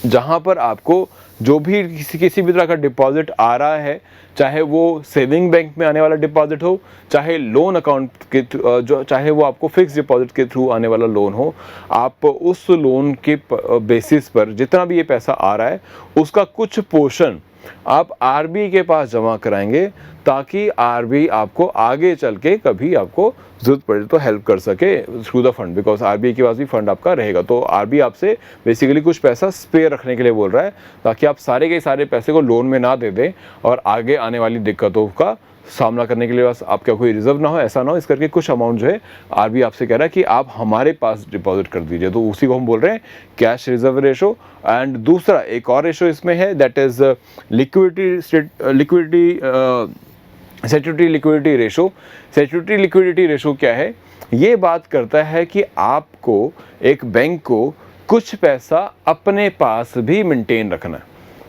जहाँ पर आपको जो भी किसी भी तरह का डिपॉजिट आ रहा है, चाहे वो सेविंग बैंक में आने वाला डिपॉजिट हो, चाहे लोन अकाउंट के जो चाहे वो आपको फिक्स डिपॉजिट के थ्रू आने वाला लोन हो, आप उस लोन के बेसिस पर जितना भी ये पैसा आ रहा है उसका कुछ पोर्शन आप आरबीआई के पास जमा कराएंगे, ताकि आरबीआई आपको आगे चल के कभी आपको जरूरत पड़े तो हेल्प कर सके through the fund, because RBI के पास भी फंड आपका रहेगा। तो आरबीआई आपसे बेसिकली कुछ पैसा स्पेयर रखने के लिए बोल रहा है, ताकि आप सारे के सारे पैसे को लोन में ना दे दें और आगे आने वाली दिक्कतों का सामना करने के लिए बस आपका कोई रिजर्व ना हो, ऐसा ना हो। इस करके कुछ अमाउंट जो है आरबीआई आपसे कह रहा है कि आप हमारे पास डिपॉजिट कर दीजिए, तो उसी को हम बोल रहे हैं कैश रिजर्व रेशो। एंड दूसरा एक और रेशो इसमें है, that is statutory liquidity ratio. Statutory liquidity ratio क्या है? ये बात करता है कि आपको एक बैंक को कुछ पैसा अपने पास भी मेंटेन रखना है।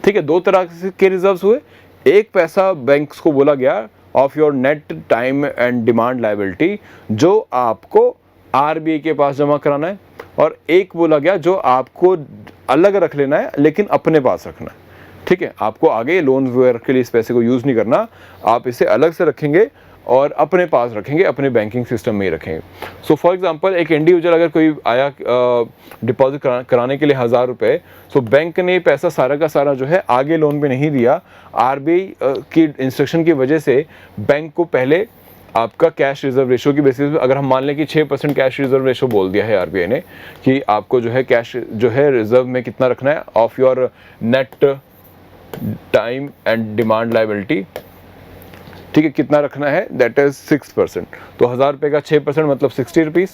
ठीक है, दो तरह के रिजर्व्स हुए। एक पैसा बैंक्स को बोला गया of your net time and demand liability, जो आपको आरबीआई के पास जमा कराना है, और एक बोला गया जो आपको अलग रख लेना है लेकिन अपने पास रखना है। ठीक है, आपको आगे लोन वगैरह के लिए इस पैसे को यूज़ नहीं करना, आप इसे अलग से रखेंगे और अपने पास रखेंगे, अपने बैंकिंग सिस्टम में ही रखेंगे। सो फॉर एग्जांपल एक इंडिविजुअल अगर कोई आया डिपॉजिट कराने के लिए 1000 रुपये, सो बैंक ने पैसा सारा का सारा जो है आगे लोन पे नहीं दिया। आरबीआई की इंस्ट्रक्शन की वजह से बैंक को पहले आपका कैश रिजर्व रेशो की बेसिस पे, अगर हम मान लें कि 6% कैश रिजर्व रेशो बोल दिया है आरबीआई ने कि आपको जो है कैश जो है रिजर्व में कितना रखना है of your net time and demand liability. ठीक है, कितना रखना है? That is 6%। तो 1000 रुपये का 6% मतलब 60 रुपीज़।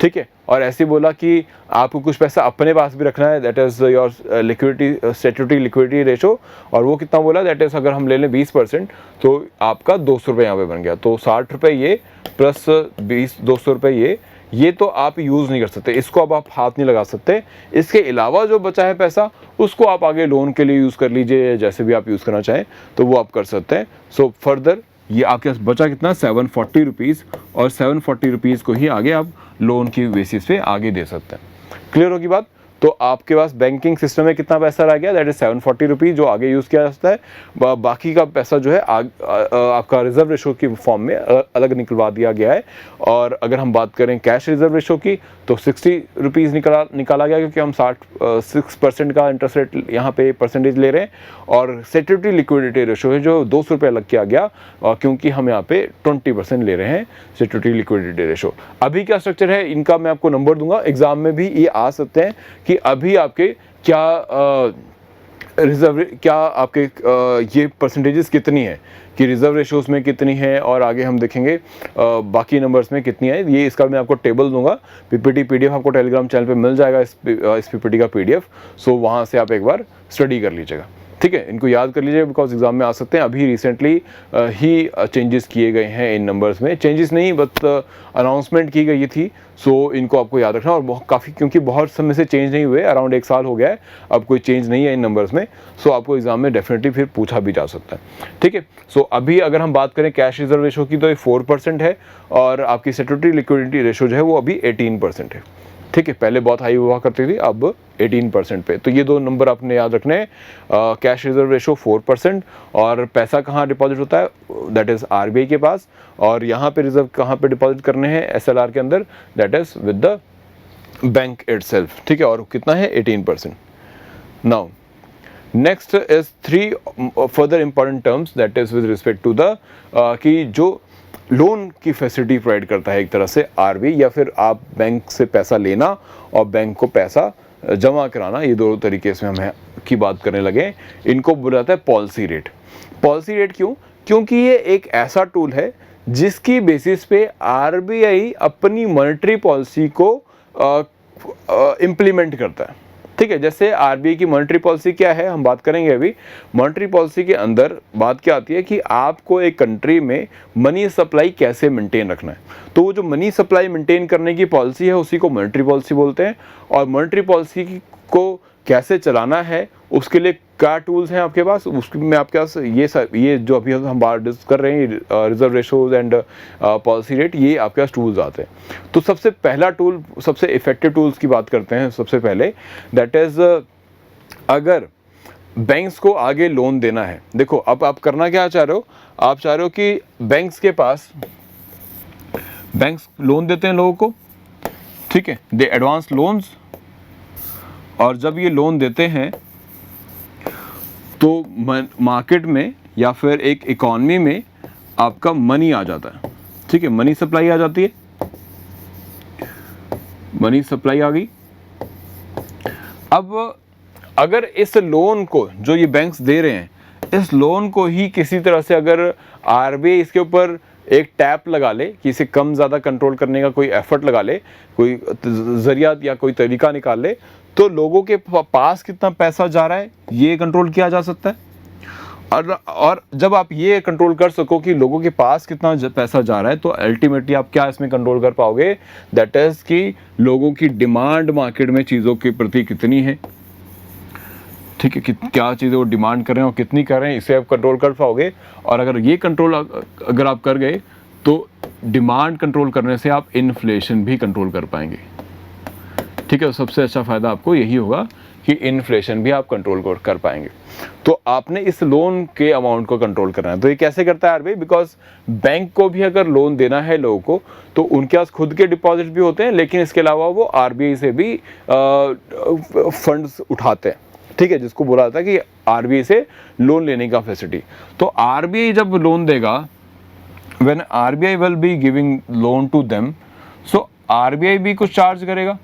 ठीक है, और ऐसे बोला कि आपको कुछ पैसा अपने पास भी रखना है, that is your liquidity statutory liquidity ratio, और वो कितना बोला? दैट इज अगर हम ले लें 20% तो आपका 200 रुपये यहाँ पे बन गया। तो 60 रुपये ये प्लस 200 रुपये ये तो आप यूज़ नहीं कर सकते, इसको अब आप हाथ नहीं लगा सकते। इसके अलावा जो बचा है पैसा उसको आप आगे लोन के लिए यूज़ कर लीजिए, जैसे भी आप यूज़ करना चाहें तो वो आप कर सकते हैं। सो फर्दर ये आपके पास बचा कितना? 740 रुपीज़, और 740 रुपीज़ को ही आगे आप लोन की बेसिस पे आगे दे सकते हैं। क्लियर होगी बात? तो आपके पास बैंकिंग सिस्टम में कितना पैसा रह गया? दैट इज 740 रुपीज़, जो आगे यूज़ किया जा सकता है। बाकी का पैसा जो है आपका रिजर्व रेशो की फॉर्म में अलग निकलवा दिया गया है। और अगर हम बात करें कैश रिजर्व रेशो की तो 60 रुपीज़ निकाला गया, क्योंकि हम 6% का इंटरेस्ट रेट यहाँ पे परसेंटेज ले रहे हैं। और स्टैट्यूटरी लिक्विडिटी रेशो है जो 200 रुपये अलग किया गया, क्योंकि हम यहाँ पे 20% ले रहे हैं स्टैट्यूटरी लिक्विडिटी रेशो। अभी क्या स्ट्रक्चर है इनका मैं आपको नंबर दूंगा, एग्जाम में भी ये आ सकते हैं कि अभी आपके क्या रिजर्व क्या आपके ये परसेंटेजेस कितनी है कि रिजर्व रेशोज में कितनी है, और आगे हम देखेंगे बाकी नंबर्स में कितनी है। ये इसका मैं आपको टेबल दूंगा, पीपीटी पीडीएफ आपको टेलीग्राम चैनल पे मिल जाएगा, इस पीपीटी का पीडीएफ। सो वहाँ से आप एक बार स्टडी कर लीजिएगा। ठीक है, इनको याद कर लीजिए बिकॉज एग्जाम में आ सकते हैं। अभी रिसेंटली ही चेंजेस किए गए हैं इन नंबर्स में, चेंजेस नहीं बट अनाउंसमेंट की गई थी। सो इनको आपको याद रखना, और काफ़ी क्योंकि बहुत समय से चेंज नहीं हुए, अराउंड 1 साल हो गया है, अब कोई चेंज नहीं है इन नंबर्स में। सो आपको एग्जाम में डेफिनेटली फिर पूछा भी जा सकता है। ठीक है, सो अभी अगर हम बात करें कैश रिजर्व रेशो की तो ये 4% है, और आपकी स्टैट्यूटरी लिक्विडिटी रेशो जो है वो अभी 18% है। ठीक है, पहले बहुत हाई हुआ करती थी, अब 18% पे। तो ये दो नंबर आपने याद रखने हैं। कैश रिजर्व रेशो 4%, और पैसा कहाँ डिपॉजिट होता है? दैट इज़ आरबीआई के पास। और यहाँ पे रिजर्व कहाँ पे डिपॉजिट करने हैं? एसएलआर के अंदर, that is with the bank itself. ठीक है, और कितना है? 18%। Now next is 3 further important terms, that is with respect to the कि जो लोन की फैसिलिटी प्रोवाइड करता है एक तरह से आरबीआई, या फिर आप बैंक से पैसा लेना और बैंक को पैसा जमा कराना, ये दो तरीके से हम की बात करने लगे। इनको बोला जाता है पॉलिसी रेट। पॉलिसी रेट क्यों? क्योंकि ये एक ऐसा टूल है जिसकी बेसिस पे आरबीआई अपनी मॉनेटरी पॉलिसी को इम्प्लीमेंट करता है। ठीक है, जैसे आरबीआई की मॉनेटरी पॉलिसी क्या है हम बात करेंगे अभी। मॉनेटरी पॉलिसी के अंदर बात क्या आती है कि आपको एक कंट्री में मनी सप्लाई कैसे मेंटेन रखना है। तो वो जो मनी सप्लाई मेंटेन करने की पॉलिसी है उसी को मॉनेटरी पॉलिसी बोलते हैं। और मॉनेटरी पॉलिसी को कैसे चलाना है उसके लिए क्या टूल्स हैं आपके पास, उसके में आपके पास ये जो अभी हम बात कर रहे हैं reserve ratios and policy rate, ये आपके पास टूल्स आते हैं। तो सबसे पहला टूल, सबसे इफेक्टिव टूल्स की बात करते हैं सबसे पहले, दैट इज़ अगर बैंक्स को आगे लोन देना है। देखो अब आप करना क्या चाह रहे हो, आप चाह रहे हो कि बैंक्स लोन देते हैं लोगों को, ठीक है, दे एडवांस लोन्स, और जब ये लोन देते हैं तो मार्केट में या फिर एक इकॉनमी में आपका मनी आ जाता है, ठीक है, मनी सप्लाई आ जाती है, मनी सप्लाई आ गई। अब अगर इस लोन को जो ये बैंक्स दे रहे हैं, इस लोन को ही किसी तरह से अगर आरबीआई इसके ऊपर एक टैप लगा ले कि इसे कम ज़्यादा कंट्रोल करने का कोई एफर्ट लगा ले, कोई जरिया या कोई तरीका निकाल ले, तो लोगों के पास कितना पैसा जा रहा है ये कंट्रोल किया जा सकता है। और जब आप ये कंट्रोल कर सको कि लोगों के पास कितना पैसा जा रहा है, तो अल्टीमेटली आप क्या इसमें कंट्रोल कर पाओगे, दैट इज़ कि लोगों की डिमांड मार्केट में चीज़ों के प्रति कितनी है, ठीक है, क्या चीज़ें वो डिमांड कर रहे हैं और कितनी कर रहे हैं, इसे आप कंट्रोल कर पाओगे। और अगर ये कंट्रोल अगर आप कर गए तो डिमांड कंट्रोल करने से आप इन्फ्लेशन भी कंट्रोल कर पाएंगे, ठीक है। सबसे अच्छा फ़ायदा आपको यही होगा कि इन्फ्लेशन भी आप कंट्रोल कर पाएंगे। तो आपने इस लोन के अमाउंट को कंट्रोल करना है। तो ये कैसे करता है आरबीआई, बिकॉज बैंक को भी अगर लोन देना है लोगों को, तो उनके पास खुद के डिपॉजिट भी होते हैं, लेकिन इसके अलावा वो आरबीआई से भी फंड्स उठाते हैं, ठीक है, जिसको बोला जाता है कि आरबीआई से लोन लेने का फैसिलिटी। तो आरबीआई जब लोन देगा, when RBI will be giving loan to them, so RBI भी कुछ चार्ज करेगा,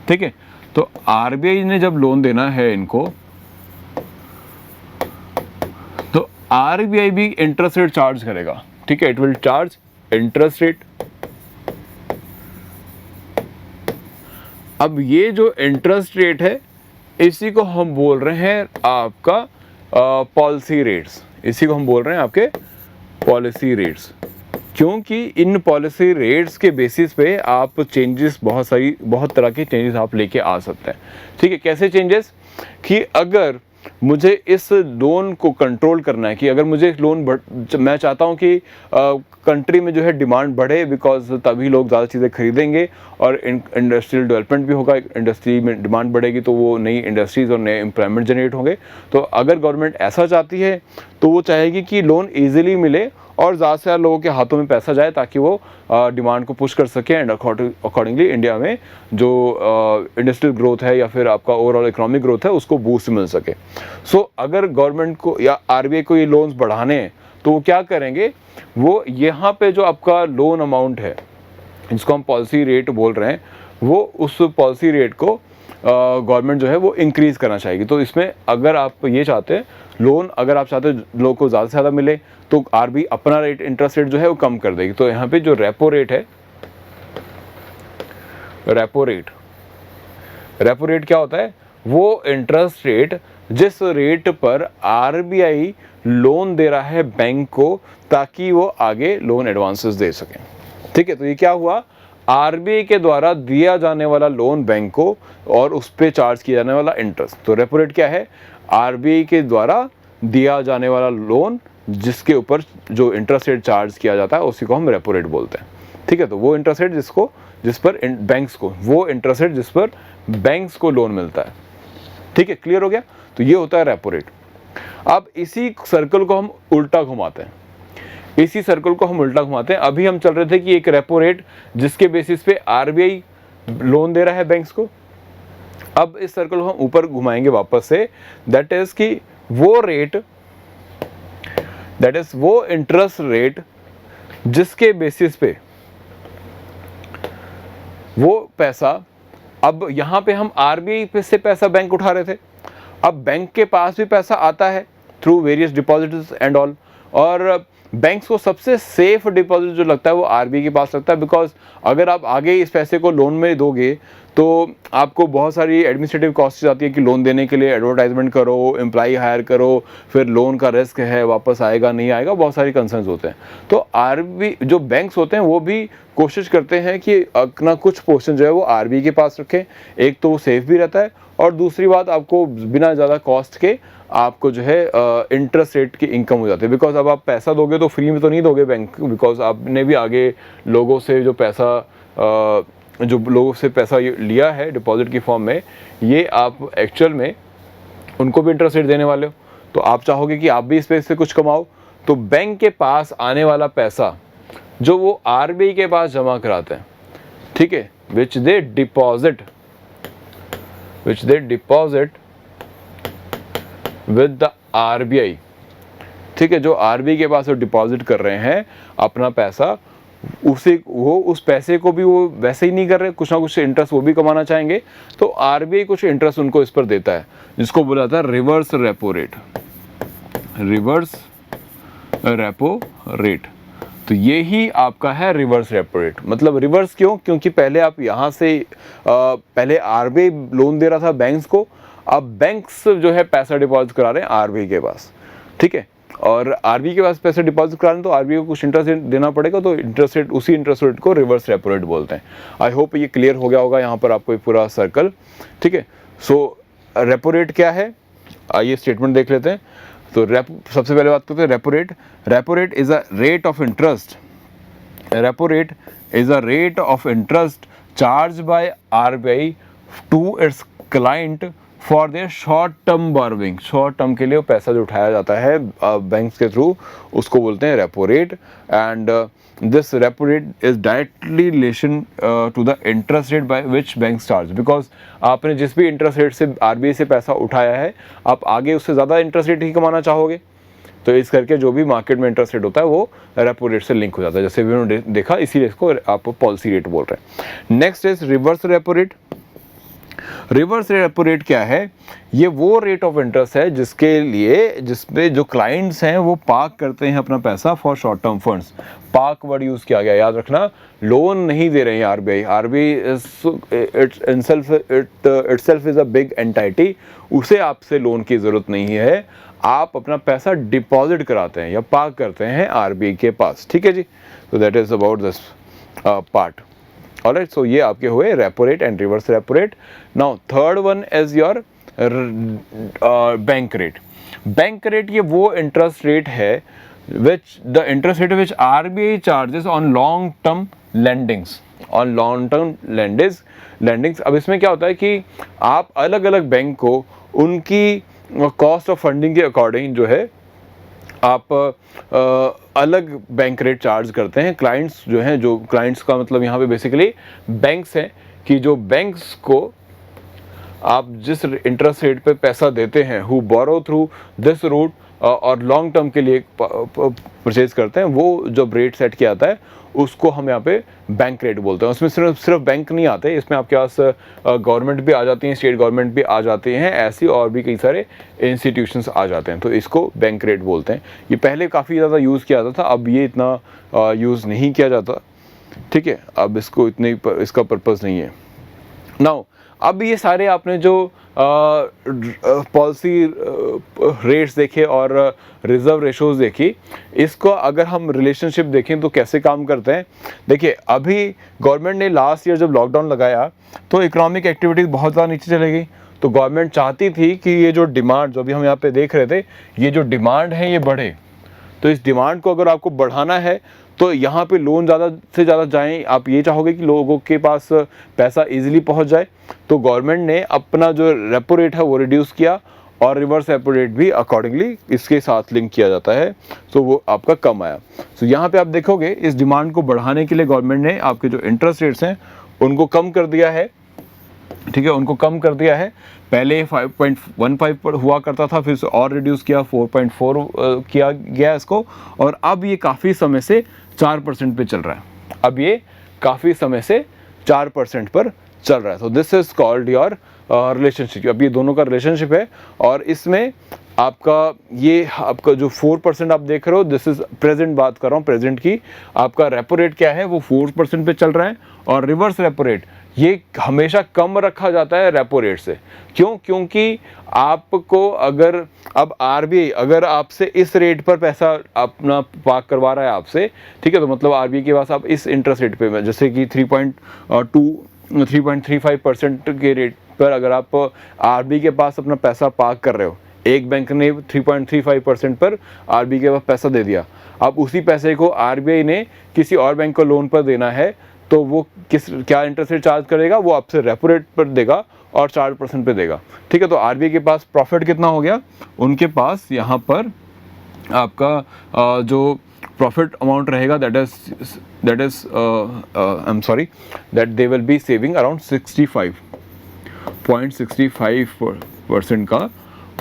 ठीक है। तो आरबीआई ने जब लोन देना है इनको, तो आरबीआई भी इंटरेस्ट रेट चार्ज करेगा, ठीक है, it will charge interest rate. अब ये जो इंटरेस्ट रेट है, इसी को हम बोल रहे हैं आपका पॉलिसी रेट्स, इसी को हम बोल रहे हैं आपके पॉलिसी रेट्स, क्योंकि इन पॉलिसी रेट्स के बेसिस पे आप चेंजेस, बहुत तरह के चेंजेस आप लेके आ सकते हैं, ठीक है। कैसे चेंजेस, कि अगर मुझे इस लोन को कंट्रोल करना है, कि अगर मुझे एक लोन मैं चाहता हूँ कि कंट्री में जो है डिमांड बढ़े, बिकॉज तभी लोग ज़्यादा चीज़ें खरीदेंगे और इंडस्ट्रियल डेवलपमेंट भी होगा, इंडस्ट्री में डिमांड बढ़ेगी तो वो नई इंडस्ट्रीज़ और नए एम्प्लॉयमेंट जनरेट होंगे। तो अगर गवर्नमेंट ऐसा चाहती है तो वो चाहेगी कि लोन ईजिली मिले और ज़्यादा से ज़्यादा लोगों के हाथों में पैसा जाए, ताकि वो डिमांड को पुश कर सकें, एंड अकॉर्डिंगली इंडिया में जो इंडस्ट्रियल ग्रोथ है या फिर आपका ओवरऑल इकोनॉमिक ग्रोथ है उसको बूस्ट मिल सके। सो अगर गवर्नमेंट को या आरबीआई को ये लोन्स बढ़ाने हैं, तो वो क्या करेंगे, वो यहाँ पे जो आपका लोन अमाउंट है जिसको हम पॉलिसी रेट बोल रहे हैं, वो उस पॉलिसी रेट को गवर्नमेंट जो है वो इंक्रीज़ करना चाहेगी। तो इसमें अगर आप ये चाहते हैं लोन, अगर आप चाहते हैं लोगों को ज़्यादा से ज़्यादा मिले, तो आरबीआई अपना रेट, इंटरेस्ट रेट जो है वो कम कर देगी। तो यहाँ पे जो रेपो रेट है, रेपो रेट क्या होता है, वो इंटरेस्ट रेट जिस रेट पर आरबीआई लोन दे रहा है बैंक को, ताकि वो आगे लोन एडवांसेस दे सकें, ठीक है। तो ये क्या हुआ, आरबीआई के द्वारा दिया जाने वाला लोन बैंक को और उस पर चार्ज किया जाने वाला इंटरेस्ट। तो रेपो रेट क्या है, आरबीआई के द्वारा दिया जाने वाला लोन जिसके ऊपर जो इंटरेस्ट रेट चार्ज किया जाता है उसी को हम रेपो रेट बोलते हैं, ठीक है। तो वो इंटरेस्ट रेट जिस पर बैंक्स को, वो इंटरेस्ट रेट जिस पर बैंक्स को लोन मिलता है, ठीक है, क्लियर हो गया। तो ये होता है रेपो रेट। अब इसी सर्कल को हम उल्टा घुमाते हैं, अभी हम चल रहे थे कि एक रेपो रेट जिसके बेसिस पे आरबीआई लोन दे रहा है बैंक्स को। अब इस सर्कल को हम ऊपर घुमाएंगे वापस से, दैट इज कि वो इंटरेस्ट रेट जिसके बेसिस पे वो पैसा, अब यहां पे हम आरबीआई से पैसा बैंक उठा रहे थे, अब बैंक के पास भी पैसा आता है through various deposits and all, और बैंक्स को सबसे सेफ डिपॉजिट जो लगता है वो आरबीआई के पास लगता है, बिकॉज अगर आप आगे इस पैसे को लोन में दोगे तो आपको बहुत सारी एडमिनिस्ट्रेटिव कॉस्ट आती है कि लोन देने के लिए एडवर्टाइजमेंट करो, एम्प्लॉय हायर करो, फिर लोन का रिस्क है, वापस आएगा नहीं आएगा, बहुत सारी कंसर्न्स होते हैं। तो आरबीआई जो बैंक्स होते हैं वो भी कोशिश करते हैं कि अपना कुछ पोर्शन जो है वो आरबीआई के पास रखें, एक तो वो सेफ भी रहता है और दूसरी बात, आपको बिना ज़्यादा कॉस्ट के आपको जो है इंटरेस्ट रेट की इनकम हो जाती है। बिकॉज अब आप पैसा दोगे तो फ्री में तो नहीं दोगे बैंक, बिकॉज आपने भी आगे लोगों से जो पैसा लिया है डिपॉजिट की फॉर्म में, ये आप एक्चुअल में उनको भी इंटरेस्ट रेट देने वाले हो। तो आप चाहोगे कि आप भी इस पैसे से कुछ कमाओ, तो बैंक के पास आने वाला पैसा जो वो आरबीआई के पास जमा कराते हैं, ठीक है, विच दे डिपॉजिट विद द आरबीआई, ठीक है, जो आरबीआई के पास वो डिपॉजिट कर रहे हैं अपना पैसा, उस पैसे को भी वो वैसे ही नहीं कर रहे, कुछ ना कुछ इंटरेस्ट वो भी कमाना चाहेंगे, तो आरबीआई कुछ इंटरेस्ट उनको इस पर देता है, जिसको बोला जाता है रिवर्स रेपो रेट। तो ये ही आपका है रिवर्स रेपो रेट। मतलब रिवर्स क्यों? क्योंकि पहले आप यहाँ से पहले आरबीआई लोन दे रहा था बैंक्स को, अब बैंक्स जो है पैसा डिपॉजिट करा रहे हैं आरबीआई के पास, ठीक है, और आरबीआई के पास पैसे डिपॉजिट करा रहे हैं तो आरबीआई को कुछ इंटरेस्ट रेट देना पड़ेगा, तो इंटरेस्ट रेट, उसी इंटरेस्ट रेट को रिवर्स रेपो रेट बोलते हैं। आई होप ये क्लियर हो गया होगा यहाँ पर आपको पूरा सर्कल, ठीक है। सो रेपो रेट क्या है, आइए स्टेटमेंट देख लेते हैं। तो सबसे पहले बात करते हैं repo rate. Repo rate is a rate of interest, repo rate is a rate of interest charge by RBI to its client for their short term borrowing. Short term के लिए वो पैसा जो उठाया जाता है बैंक्स के थ्रू, उसको बोलते हैं repo rate. And this repo rate is directly relation to the interest rate by which bank charge, because आपने जिस भी इंटरेस्ट रेट से आरबीआई से पैसा उठाया है, आप आगे उससे ज़्यादा इंटरेस्ट रेट ही कमाना चाहोगे, तो इस करके जो भी मार्केट में इंटरेस्ट रेट होता है वो रेपो रेट से लिंक हो जाता है, जैसे भी उन्होंने देखा, इसीलिए इसको आप पॉलिसी रेट बोल रहे हैं। Next is reverse repo rate. Reverse repo rate क्या है? ये वो रेट ऑफ इंटरेस्ट है जिसपे जो क्लाइंट्स हैं वो पार्क करते हैं अपना पैसा for short term funds. Park word use किया गया, याद रखना, लोन नहीं दे रहे हैं RBI itself is a big entity, उसे आपसे लोन की जरूरत नहीं है, आप अपना पैसा डिपॉजिट कराते हैं या पार्क करते हैं आरबीआई के पास, ठीक है जी। तो that is about this part. Alright, so ये आपके हुए repo rate and reverse repo rate. Now third one is your bank rate. Bank rate ये वो इंटरेस्ट रेट है which the interest rate which RBI charges on long term lendings, on long term lendings। अब इसमें क्या होता है कि आप अलग अलग बैंक को उनकी कॉस्ट ऑफ फंडिंग के अकॉर्डिंग जो है आप अलग बैंक रेट चार्ज करते हैं। क्लाइंट्स जो हैं, जो क्लाइंट्स का मतलब यहाँ पे बेसिकली बैंक्स हैं, कि जो बैंक्स को आप जिस इंटरेस्ट रेट पे पैसा देते हैं, who borrow through this route और लॉन्ग टर्म के लिए परचेज करते हैं, वो जब रेट सेट किया जाता है उसको हम यहाँ पे बैंक रेट बोलते हैं। उसमें सिर्फ बैंक नहीं आते, इसमें आपके पास गवर्नमेंट भी आ जाती हैं, स्टेट गवर्नमेंट भी आ जाते हैं, ऐसी और भी कई सारे इंस्टीट्यूशंस आ जाते हैं, तो इसको बैंक रेट बोलते हैं। ये पहले काफ़ी ज़्यादा यूज़ किया जाता था, अब ये इतना यूज़ नहीं किया जाता, ठीक है, अब इसको इसका पर्पज़ नहीं है। नाउ अब ये सारे आपने जो पॉलिसी रेट्स देखे और रिजर्व रेशोज़ देखी, इसको अगर हम रिलेशनशिप देखें तो कैसे काम करते हैं। देखिए, अभी गवर्नमेंट ने लास्ट ईयर जब लॉकडाउन लगाया तो इकोनॉमिक एक्टिविटीज़ बहुत ज़्यादा नीचे चली गई, तो गवर्नमेंट चाहती थी कि ये जो डिमांड, जो अभी हम यहाँ पे देख रहे थे, ये जो डिमांड है ये बढ़े। तो इस डिमांड को अगर आपको बढ़ाना है तो यहाँ पे लोन ज़्यादा से ज़्यादा जाएं, आप ये चाहोगे कि लोगों के पास पैसा इजीली पहुँच जाए, तो गवर्नमेंट ने अपना जो रेपो रेट है वो रिड्यूस किया और रिवर्स रेपो रेट भी अकॉर्डिंगली इसके साथ लिंक किया जाता है, तो वो आपका कम आया। तो यहाँ पे आप देखोगे इस डिमांड को बढ़ाने के लिए गवर्नमेंट ने आपके जो इंटरेस्ट रेट्स हैं उनको कम कर दिया है, ठीक है, उनको कम कर दिया है। पहले 5.15 पर हुआ करता था, फिर और रिड्यूस किया, 4.4 किया गया इसको, और अब ये काफ़ी समय से 4% पे चल रहा है। अब ये काफ़ी समय से 4% पर चल रहा है। तो this is called your relationship. अब ये दोनों का रिलेशनशिप है, और इसमें आपका जो 4% आप देख रहे हो, दिस इज प्रेजेंट, बात कर रहा हूँ प्रेजेंट की। आपका रेपो रेट क्या है, वो 4% पे चल रहा है, और रिवर्स रेपो रेट ये हमेशा कम रखा जाता है रेपो रेट से। क्यों? क्योंकि आपको अगर अब आरबीआई अगर आपसे इस रेट पर पैसा अपना पार्क करवा रहा है आपसे, ठीक है, तो मतलब आरबीआई के पास आप इस इंटरेस्ट रेट पे, जैसे कि 3.35% के रेट पर अगर आप आरबीआई के पास अपना पैसा पार्क कर रहे हो, एक बैंक ने 3.35% पर आरबीआई के पास पैसा दे दिया, अब उसी पैसे को आरबीआई ने किसी और बैंक को लोन पर देना है, तो वो क्या इंटरेस्ट रेट चार्ज करेगा, वो आपसे रेपो रेट पर देगा और 4% पे देगा। ठीक है, तो आरबीआई के पास प्रॉफिट कितना हो गया, उनके पास यहाँ पर आपका जो प्रॉफिट अमाउंट रहेगा that is I am sorry that they will B saving around 65.65% का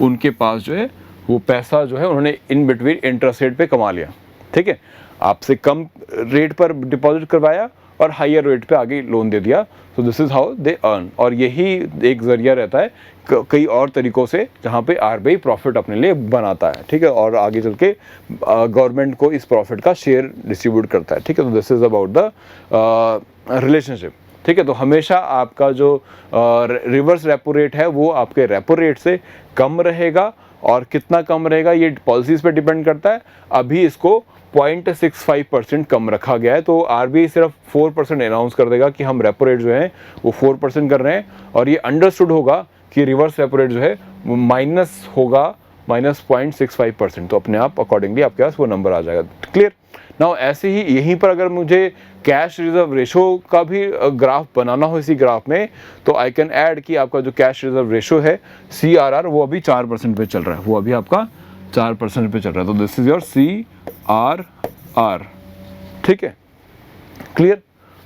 उनके पास जो है वो पैसा जो है उन्होंने इन बिटवीन इंटरेस्ट रेट पे कमा लिया। ठीक है, आपसे कम रेट पर डिपॉजिट करवाया और हायर रेट पे आगे लोन दे दिया। So this is how they earn, और यही एक ज़रिया रहता है कई और तरीक़ों से जहाँ पे आरबीआई प्रॉफिट अपने लिए बनाता है। ठीक है, और आगे चल के गवर्नमेंट को इस प्रॉफिट का शेयर डिस्ट्रीब्यूट करता है। ठीक है, तो this is about the relationship. ठीक है, तो हमेशा आपका जो रिवर्स रेपो रेट है वो आपके रेपो रेट से कम रहेगा, और कितना कम रहेगा ये पॉलिसीज़ पे डिपेंड करता है। अभी इसको 0.65% कम रखा गया है, तो आरबीआई सिर्फ 4% अनाउंस कर देगा कि हम रेपो रेट जो है वो 4% कर रहे हैं, और ये अंडरस्टूड होगा कि रिवर्स रेपो रेट जो है वो माइनस होगा -0.65%, तो अपने आप अकॉर्डिंगली आपके पास वो नंबर आ जाएगा। क्लियर? नाउ ऐसे ही यहीं पर अगर मुझे कैश रिजर्व रेशो का भी ग्राफ बनाना हो इसी ग्राफ में, तो आई कैन ऐड कि आपका जो कैश रिजर्व रेशो है CRR वो अभी 4% पे चल रहा है, वो अभी आपका 4% पे चल रहा है, तो दिस इज योर CRR। ठीक है, क्लियर?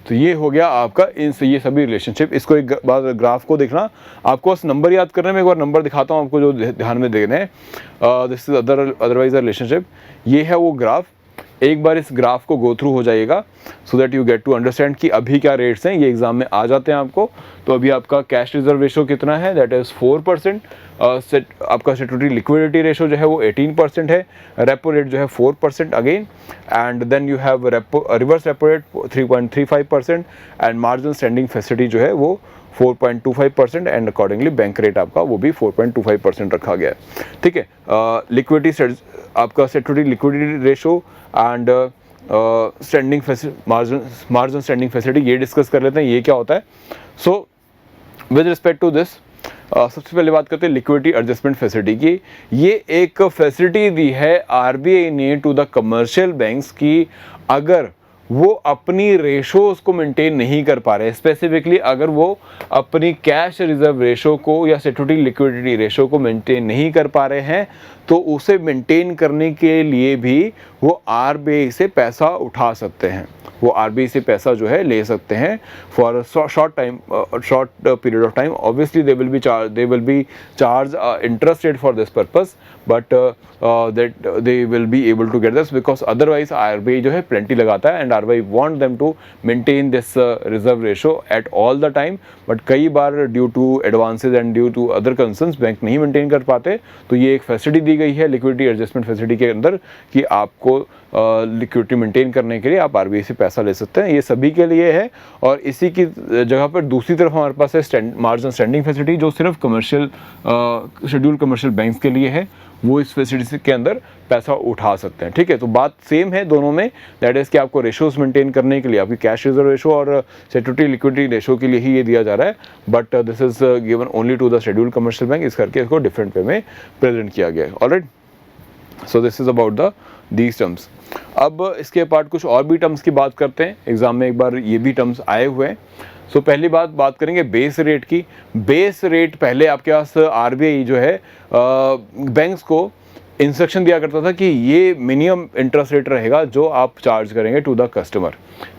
तो ये हो गया आपका ये सभी रिलेशनशिप। इसको एक बार ग्राफ को देखना, आपको बस नंबर याद करने में एक बार नंबर दिखाता हूँ आपको जो ध्यान में देने हैं। दिस इज अदरवाइज रिलेशनशिप, ये है वो ग्राफ। एक बार इस ग्राफ को गो थ्रू हो जाइएगा so that you get to understand कि अभी क्या रेट्स हैं, ये एग्जाम में आ जाते हैं आपको। तो अभी आपका कैश रिजर्व रेशो कितना है, दैट इज़ 4%। आपका स्टैट्यूटरी लिक्विडिटी रेशो जो है वो 18% है, रेपो रेट जो है 4% again, and then you have reverse repo rate 3.35% and margin standing facility जो है वो 4.25%, एंड अकॉर्डिंगली बैंक रेट आपका वो भी 4.25% रखा गया है। ठीक है, लिक्विडिटी आपका statutory liquidity ratio and standing margin standing facility ये डिस्कस कर लेते हैं, ये क्या होता है। So with respect to this सबसे पहले बात करते हैं लिक्विडिटी एडजस्टमेंट फैसिलिटी की। ये एक फैसिलिटी दी है आरबीआई ने टू द कमर्शियल बैंक्स की अगर वो अपनी रेशोज़ को मेंटेन नहीं कर पा रहे, स्पेसिफिकली अगर वो अपनी कैश रिजर्व रेशो को या स्टैट्यूटरी लिक्विडिटी रेशो को मेंटेन नहीं कर पा रहे हैं, तो उसे मेंटेन करने के लिए भी वो आरबीआई से पैसा उठा सकते हैं, वो आरबीआई से पैसा जो है ले सकते हैं for short period of time. Obviously they will be charge interest rate for this purpose, but that they will be able to get this because otherwise RBI जो है प्लेंटी लगाता है, and RBI want them to maintain this reserve ratio at all the time, but कई बार due to advances and due to other concerns bank नहीं maintain कर पाते। तो ये एक फैसिलिटी दी गई है लिक्विडिटी एडजस्टमेंट फैसिलिटी के अंदर कि आपको लिक्विडिटी मेंटेन करने के लिए आप आरबीआई से पैसा ले सकते हैं, ये सभी के लिए है। और इसी की जगह पर दूसरी तरफ हमारे पास है मार्जिन स्टैंडिंग फैसिलिटी, जो सिर्फ कमर्शियल शेड्यूल कमर्शियल बैंक्स के लिए है, वो इस फैसिलिटी के अंदर पैसा उठा सकते हैं। ठीक है, तो बात सेम है दोनों में, दैट इज़ कि आपको रेशोज़ मेंटेन करने के लिए आपकी कैश रिजर्व रेशो और स्टैट्यूटरी लिक्विडिटी रेशो के लिए ही ये दिया जा रहा है, but this is given only to the schedule commercial bank, इस करके इसको डिफरेंट वे में प्रेजेंट किया गया है। Alright, so this is about the these terms. अब इसके पार्ट कुछ और भी टर्म्स की बात करते हैं, एग्जाम में एक बार ये भी टर्म्स आए हुए हैं। सो पहली बात करेंगे बेस रेट की। बेस रेट पहले आपके पास आरबीआई जो है बैंक्स को इंस्ट्रक्शन दिया करता था कि ये मिनिमम इंटरेस्ट रेट रहेगा जो आप चार्ज करेंगे टू द कस्टमर।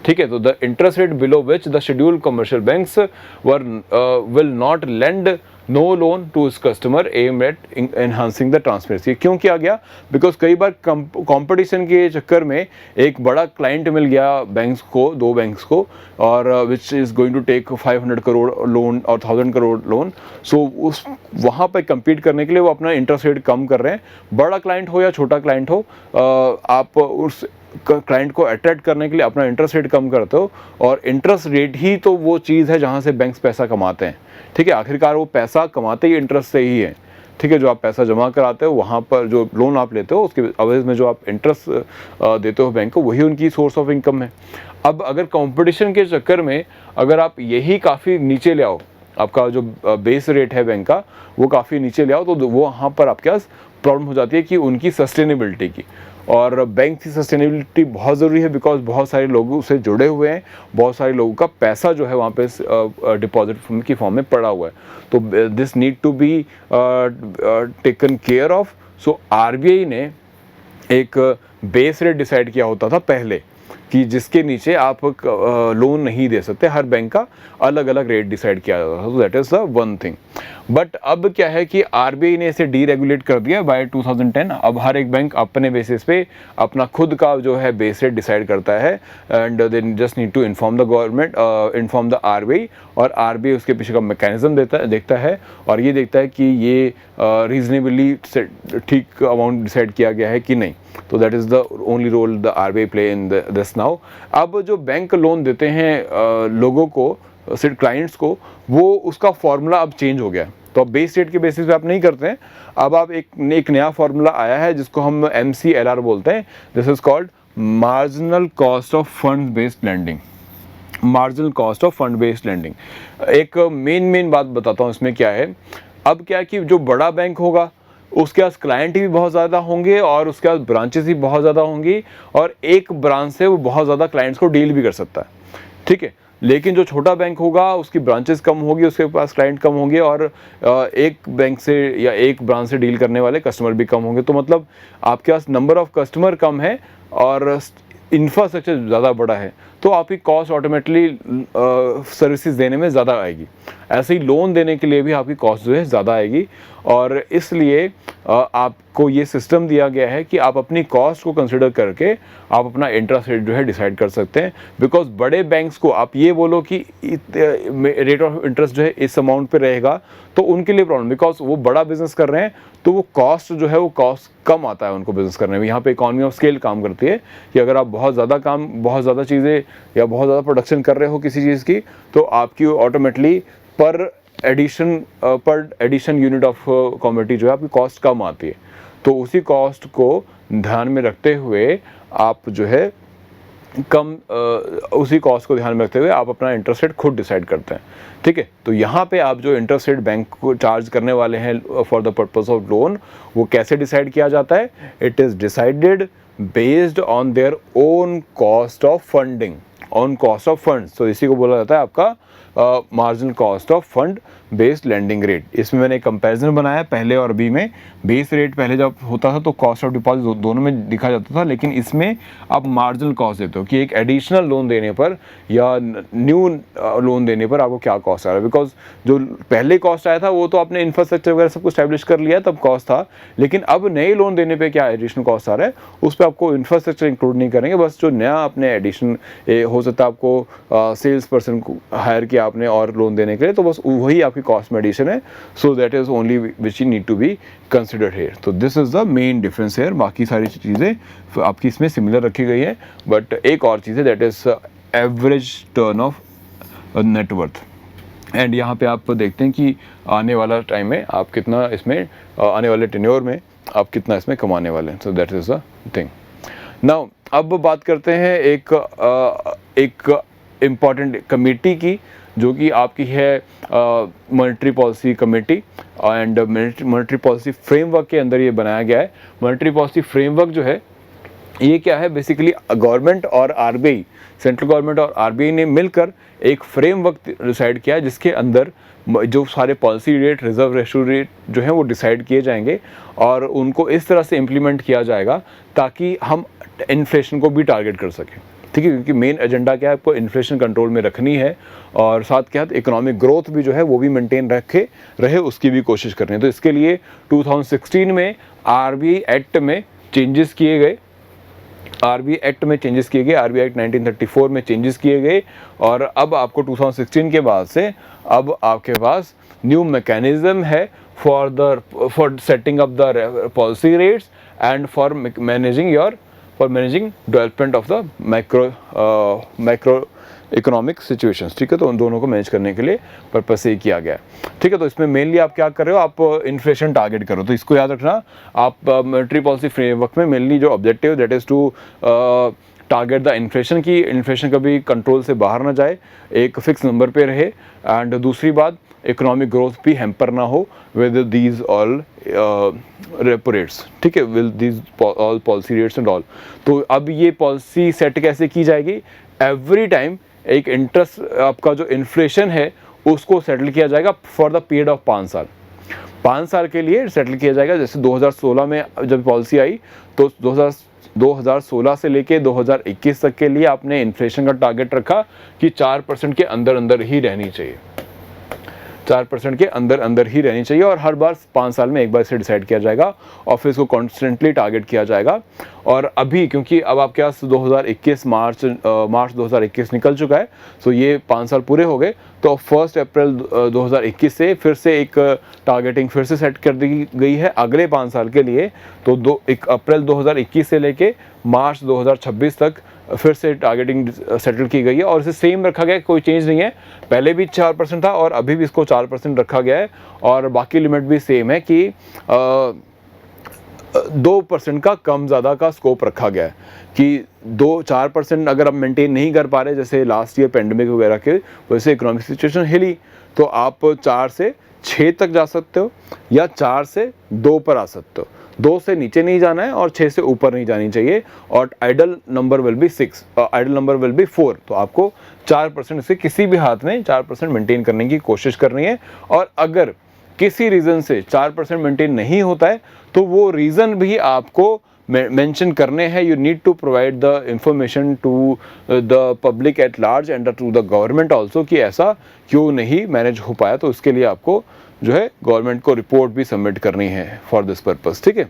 ठीक है, तो the interest rate below which the schedule commercial banks will not lend no loan to इस customer aim at enhancing the transparency. क्यों किया गया? बिकॉज कई बार कंपटीशन के चक्कर में एक बड़ा क्लाइंट मिल गया बैंक्स को, दो बैंक्स को, और which is going to take 500 crore loan और 1000 करोड़ लोन। सो उस वहाँ पर कम्पीट करने के लिए वो अपना इंटरेस्ट रेट कम कर रहे हैं। बड़ा क्लाइंट हो या छोटा क्लाइंट हो, आप उस क्लाइंट को अट्रैक्ट करने के लिए अपना इंटरेस्ट रेट कम करते हो, और इंटरेस्ट रेट ही तो वो चीज़ है जहाँ से बैंक्स पैसा कमाते हैं। ठीक है, आखिरकार वो पैसा कमाते ही इंटरेस्ट से ही है। ठीक है, जो आप पैसा जमा कराते हो, वहाँ पर जो लोन आप लेते हो उसके अवधि में जो आप इंटरेस्ट देते हो बैंक को, वही उनकी सोर्स ऑफ इनकम है। अब अगर कंपटीशन के चक्कर में अगर आप यही काफ़ी नीचे ले आओ आपका जो बेस रेट है बैंक का वो काफ़ी नीचे ले आओ, तो वो वहाँ पर आपके पास प्रॉब्लम हो जाती है कि उनकी सस्टेनेबिलिटी की। और बैंक की सस्टेनेबिलिटी बहुत ज़रूरी है, बिकॉज बहुत सारे लोग उससे जुड़े हुए हैं, बहुत सारे लोगों का पैसा जो है वहाँ पे डिपॉजिट की फॉर्म में पड़ा हुआ है। तो this need to be taken care of. So RBI ने एक बेस रेट डिसाइड किया होता था पहले कि जिसके नीचे आप लोन नहीं दे सकते, हर बैंक का अलग अलग रेट डिसाइड किया जाता था। तो that is the one thing. But अब क्या है कि आरबीआई ने इसे डीरेगुलेट कर दिया बाय 2010। अब हर एक बैंक अपने बेसिस पे अपना खुद का जो है बेस रेट डिसाइड करता है, and they just need to inform the government, inform the RBI, और आरबीआई उसके पीछे का मैकेनिज्म देखता है और ये देखता है कि ये रीजनेबली ठीक अमाउंट डिसाइड किया गया है कि नहीं। तो that is the only role the RBI play in this now. अब जो बैंक लोन देते हैं लोगों को, सिर्फ क्लाइंट्स को, वो उसका फॉर्मूला अब चेंज हो गया। तो अब बेस रेट के बेसिस पे आप नहीं करते हैं, अब आप एक नया फॉर्मूला आया है जिसको हम MCLR बोलते हैं। This is called marginal cost of fund based lending. Marginal cost of fund based lending. एक मेन बात बताता हूँ इसमें क्या है। अब क्या है कि जो बड़ा बैंक होगा उसके पास क्लाइंट भी बहुत ज़्यादा होंगे और उसके पास ब्रांचेस भी बहुत ज़्यादा होंगी, और एक ब्रांच से वो बहुत ज़्यादा क्लाइंट्स को डील भी कर सकता है, ठीक है। लेकिन जो छोटा बैंक होगा उसकी ब्रांचेस कम होगी, उसके पास क्लाइंट कम होंगे, और एक बैंक से या एक ब्रांच से डील करने वाले कस्टमर भी कम होंगे। तो मतलब आपके पास नंबर ऑफ कस्टमर कम है और इंफ्रास्ट्रक्चर ज़्यादा बड़ा है, तो आपकी कॉस्ट ऑटोमेटिकली सर्विसेज देने में ज़्यादा आएगी। ऐसे ही लोन देने के लिए भी आपकी कॉस्ट जो है ज़्यादा आएगी, और इसलिए आपको ये सिस्टम दिया गया है कि आप अपनी कॉस्ट को कंसिडर करके आप अपना इंटरेस्ट रेट जो है डिसाइड कर सकते हैं। बिकॉज बड़े बैंक्स को आप ये बोलो कि रेट ऑफ इंटरेस्ट जो है इस अमाउंट पे रहेगा, तो उनके लिए प्रॉब्लम, बिकॉज वो बड़ा बिजनेस कर रहे हैं, तो वो कॉस्ट जो है वो कॉस्ट कम आता है उनको बिजनेस करने में। यहाँ पे इकॉनमी ऑफ स्केल काम करती है कि अगर आप बहुत ज़्यादा चीज़ें या बहुत ज़्यादा प्रोडक्शन कर रहे हो किसी चीज़ की, तो आपकी ऑटोमेटिकली पर एडिशन यूनिट ऑफ कमोडिटी जो है आपकी कॉस्ट कम आती है। तो उसी कॉस्ट को ध्यान में रखते हुए आप जो है उसी कॉस्ट को ध्यान में रखते हुए आप अपना इंटरेस्ट रेट खुद डिसाइड करते हैं, ठीक है। तो यहाँ पे आप जो इंटरेस्ट रेट बैंक को चार्ज करने वाले हैं for the purpose of loan, वो कैसे डिसाइड किया जाता है? It is decided based on their own cost of funding, on cost of funds. तो इसी को बोला जाता है आपका marginal cost of fund based lending rate. इसमें मैंने एक कंपैरिजन बनाया पहले और अभी में। बेस रेट पहले जब होता था तो कॉस्ट ऑफ डिपॉजिट दोनों में दिखा जाता था, लेकिन इसमें आप मार्जिनल कॉस्ट देते हो कि एक एडिशनल लोन देने पर या न्यू लोन देने पर आपको क्या कॉस्ट आ रहा है। बिकॉज जो पहले कॉस्ट आया था वो तो आपने इंफ्रास्ट्रक्चर वगैरह सब कुछ स्टैब्लिश कर लिया तब कॉस्ट था, लेकिन अब नए लोन देने पर क्या एडिशनल कॉस्ट आ रहा है उस पर आपको इंफ्रास्ट्रक्चर इंक्लूड नहीं करेंगे। बस जो नया आपने एडिशन हो सकता है आपको सेल्स पर्सन को हायर किया आपने और लोन देने के लिए, तो बस वही आपकी कॉस्ट में एडिशन है। So that is only which you need to be considered here. तो this is the main difference here. बाकी सारी चीज़ें आपकी इसमें सिमिलर रखी गई है, बट एक और चीज़ है that is average turn off net worth. And यहाँ पे आप देखते हैं कि आने वाला टाइम में आप कितना इसमें आने वाले टेन्योर में आप कितना इसमें कमाने वाले हैं। So that is the thing. Now अब बात करते हैं एक इम्पॉर्टेंट कमेटी की, जो कि आपकी है monetary policy committee, and monetary policy framework के अंदर ये बनाया गया है। मॉनेटरी पॉलिसी फ्रेमवर्क जो है ये क्या है, बेसिकली गवर्नमेंट और आरबीआई, सेंट्रल गवर्नमेंट और आरबीआई ने मिलकर एक फ्रेमवर्क डिसाइड किया है, जिसके अंदर जो सारे policy rate, reserve ratio rate जो है वो डिसाइड किए जाएंगे और उनको इस तरह से इम्प्लीमेंट किया जाएगा ताकि हम इन्फ्लेशन को भी टारगेट कर सकें, ठीक है। क्योंकि मेन एजेंडा क्या है, आपको इन्फ्लेशन कंट्रोल में रखनी है और साथ के साथ इकोनॉमिक ग्रोथ भी जो है वो भी मेंटेन रहे उसकी भी कोशिश करनी है। तो इसके लिए 2016 में आरबीआई एक्ट में चेंजेस किए गए, आरबीआई एक्ट 1934 में चेंजेस किए गए, और अब आपको 2016 के बाद से अब आपके पास न्यू मैकेनिज्म है for setting up the policy rates and for managing development of the micro economic situations, ठीक है। तो उन दोनों को मैनेज करने के लिए पर्पस से ही किया गया है, ठीक है। तो इसमें मेनली आप क्या कर रहे हो, आप इन्फ्लेशन टारगेट करो। तो इसको याद रखना, आप मॉनेटरी पॉलिसी फ्रेमवर्क में मेनली जो objective that is to target the inflation की इन्फ्लेशन कभी कंट्रोल से बाहर ना जाए, एक फिक्स नंबर पे रहे। एंड दूसरी बात, इकोनॉमिक ग्रोथ भी हैम्पर ना हो with these all repo rates, ठीक है, with these all policy rates and all. तो अब ये पॉलिसी सेट कैसे की जाएगी, एवरी टाइम एक इंटरेस्ट आपका जो इन्फ्लेशन है उसको सेटल किया जाएगा फॉर द पीरियड ऑफ 5 साल। 5 साल के लिए सेटल किया जाएगा। जैसे 2016 में जब पॉलिसी आई तो 2016 से लेके 2021 तक के लिए आपने इन्फ्लेशन का टारगेट रखा कि 4% के अंदर अंदर ही रहनी चाहिए, 4% के अंदर अंदर ही रहनी चाहिए, और हर बार 5 साल में एक बार इसे डिसाइड किया जाएगा और फिर इसको कॉन्स्टेंटली टारगेट किया जाएगा। और अभी क्योंकि अब आपके पास 2021 मार्च 2021 निकल चुका है, तो ये 5 साल पूरे हो गए, तो 1 अप्रैल 2021 से फिर से एक टारगेटिंग फिर से सेट कर दी गई है अगले 5 साल के लिए। तो 1 अप्रैल 2021 से लेके मार्च 2026 तक फिर से टारगेटिंग सेटल की गई है, और इसे सेम रखा गया है, कोई चेंज नहीं है। पहले भी 4% था और अभी भी इसको 4% रखा गया है, और बाकी लिमिट भी सेम है कि 2% का कम ज़्यादा का स्कोप रखा गया है कि 4% अगर आप मेंटेन नहीं कर पा रहे, जैसे लास्ट ईयर पेंडेमिक वगैरह के वजह से इकोनॉमिक सिचुएशन हिली, तो आप 4 से 6 तक जा सकते हो या 4 से 2 पर आ सकते हो। 2 से नीचे नहीं जाना है और 6 से ऊपर नहीं जानी चाहिए, और ideal number will be 6, ideal number will be 4। तो आपको 4% से किसी भी हाथ में 4% मेंटेन करने की कोशिश करनी है, और अगर किसी रीज़न से 4% मेंटेन नहीं होता है तो वो रीज़न भी आपको मेंशन करने हैं। You need to provide the information to the public at large and to the government also कि ऐसा क्यों नहीं मैनेज हो पाया। तो इसके लिए आपको जो है गवर्नमेंट को रिपोर्ट भी सबमिट करनी है फॉर दिस पर्पस, ठीक है।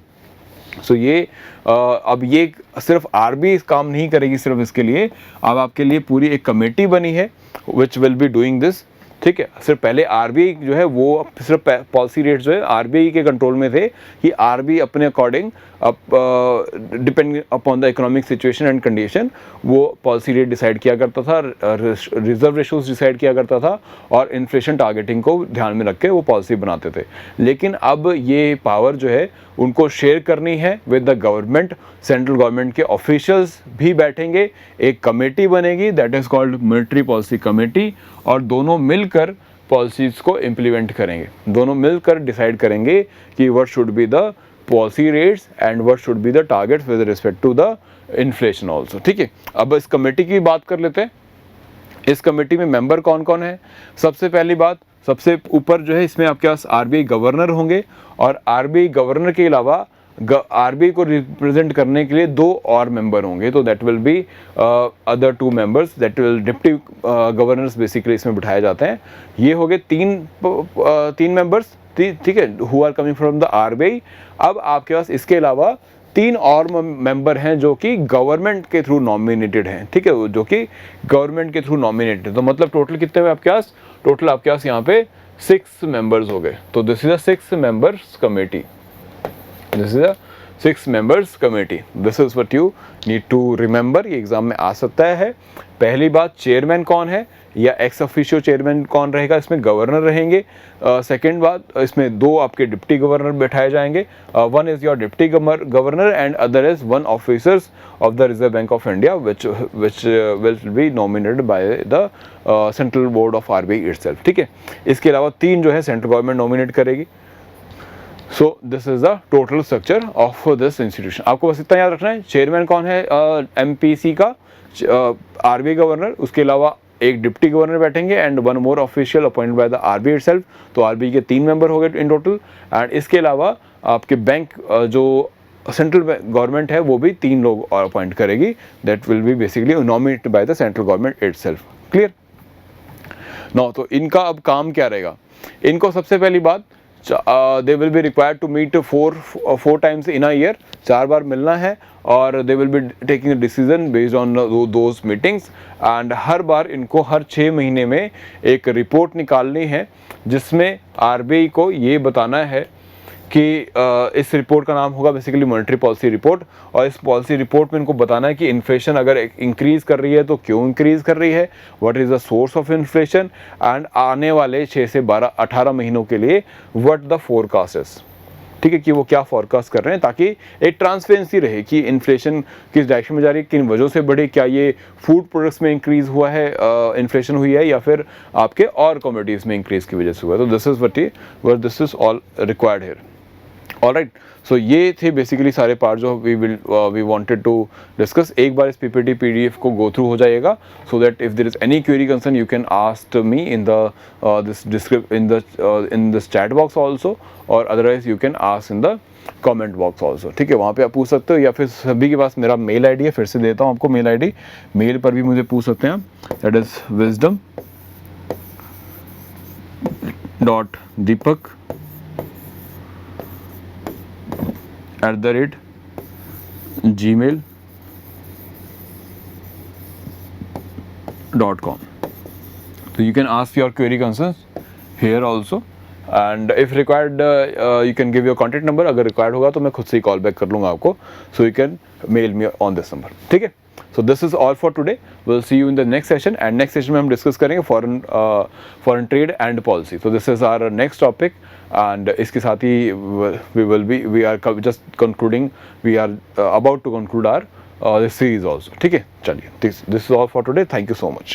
सो ये अब ये सिर्फ आरबीआई काम नहीं करेगी सिर्फ इसके लिए, अब आपके लिए पूरी एक कमेटी बनी है which will be doing this, ठीक है। सिर्फ पहले आरबीआई जो है वो सिर्फ पॉलिसी रेट जो है आरबीआई के कंट्रोल में थे कि आरबीआई अपने according depending upon the economic situation and condition वो पॉलिसी रेट डिसाइड किया करता था, रिजर्व रेशोज डिसाइड किया करता था, और इन्फ्लेशन टारगेटिंग को ध्यान में रख के वो पॉलिसी बनाते थे। लेकिन अब ये पावर जो है उनको शेयर करनी है with the government. Central government के ऑफिशियल्स भी बैठेंगे, एक कमेटी बनेगी that is called military policy committee, और दोनों मिलकर पॉलिसीज़ को इम्प्लीमेंट करेंगे, दोनों मिलकर डिसाइड करेंगे कि what should be the policy rates and what should be the targets with respect to the inflation also, ठीक है। अब इस कमेटी की बात कर लेते हैं। इस कमेटी में मेंबर कौन कौन है। सबसे पहली बात, सबसे ऊपर जो है इसमें आपके पास आरबीआई गवर्नर होंगे, और आरबीआई गवर्नर के अलावा आरबीआई को रिप्रेजेंट करने के लिए 2 और मेंबर होंगे। तो that will be other 2 members that will deputy governors basically इसमें बिठाए जाते हैं। ये हो गए 3 मेंबर्स, ठीक है, who are coming from the RBI. अब आपके पास इसके अलावा 3 और मेंबर हैं जो कि गवर्नमेंट के थ्रू नॉमिनेटेड हैं, ठीक है, जो कि गवर्नमेंट के थ्रू नॉमिनेटेड। तो मतलब टोटल कितने हुए आपके पास, टोटल आपके पास यहाँ पे 6 मेंबर्स हो गए। तो this is a 6 members committee, this is a 6 members committee, this is what you need to remember. ये एग्जाम में आ सकता है। पहली बात, चेयरमैन कौन है या एक्स ऑफिशियो चेयरमैन कौन रहेगा, इसमें गवर्नर रहेंगे। सेकंड बात, इसमें 2 आपके डिप्टी गवर्नर बैठाए जाएंगे, one is your deputy governor and other is 1 officers of the reserve bank of India which will be nominated by the central board of RBI itself, ठीक है। इसके अलावा 3 जो है सेंट्रल गवर्नमेंट नॉमिनेट करेगी। So this is the total structure of this institution. आपको बस इतना याद रखना है, चेयरमैन कौन है एमपीसी का, आरबीआई गवर्नर, उसके अलावा एक डिप्टी गवर्नर बैठेंगे and 1 more official appointed by the RBI itself. तो आरबीआई के 3 मेंबर हो गए इन टोटल, एंड इसके अलावा आपके बैंक जो सेंट्रल गवर्नमेंट है वो भी 3 लोग और अपॉइंट करेगी, that will be basically nominated by the central government itself. Clear now, तो इनका अब काम क्या रहेगा। इनको सबसे पहली बात, they will be required to meet 4 times in a year, 4 बार मिलना है, और they will be taking a decision based on those meetings, and हर बार इनको हर 6 महीने में एक रिपोर्ट निकालनी है जिसमें आरबीआई को ये बताना है कि इस रिपोर्ट का नाम होगा बेसिकली मॉनेटरी पॉलिसी रिपोर्ट, और इस पॉलिसी रिपोर्ट में इनको बताना है कि इन्फ्लेशन अगर इंक्रीज़ कर रही है तो क्यों इंक्रीज़ कर रही है, what is the source of inflation, and आने वाले 6 से 18 महीनों के लिए व्हाट द फोरकास्ट इज, ठीक है, कि वो क्या फोरकास्ट कर रहे हैं, ताकि एक ट्रांसपेरेंसी रहे कि इन्फ्लेशन किस डायरेक्शन में जा रही है, किन वजहों से बढ़ी, क्या ये फूड प्रोडक्ट्स में इंक्रीज़ हुआ है, इन्फ्लेशन हुई है, या फिर आपके और कमोडिटीज़ में इंक्रीज़ की वजह से हुआ है। तो this is what this is all required here. Alright, so ये थे बेसिकली सारे पार्ट जो वी वांटेड टू डिस्कस। एक बार इस पीपीटी पीडीएफ को गो थ्रू हो जाइएगा, so that if there is any query concern you can ask me in this chat box also, और otherwise you can ask in the comment box also. ठीक है, वहाँ पे आप पूछ सकते हो, या फिर सभी के पास मेरा मेल आईडी है, फिर से देता हूँ आपको मेल आईडी, मेल पर भी मुझे पूछ सकते हैं आप, that is wisdom.deepak@gmail.com. So you can ask your query concerns here also, and if required you can give your contact number. अगर required होगा तो मैं खुद से ही कॉल बैक कर लूँगा आपको, so you can mail me on this number. ठीक है, so this is all for today. We'll see you in the next session, and next session में हम डिस्कस करेंगे foreign trade and policy. So this is our next topic, and इसके साथ ही we are just concluding, we are about to conclude our this series also. ठीक है, चलिए, this is all for today. Thank you so much.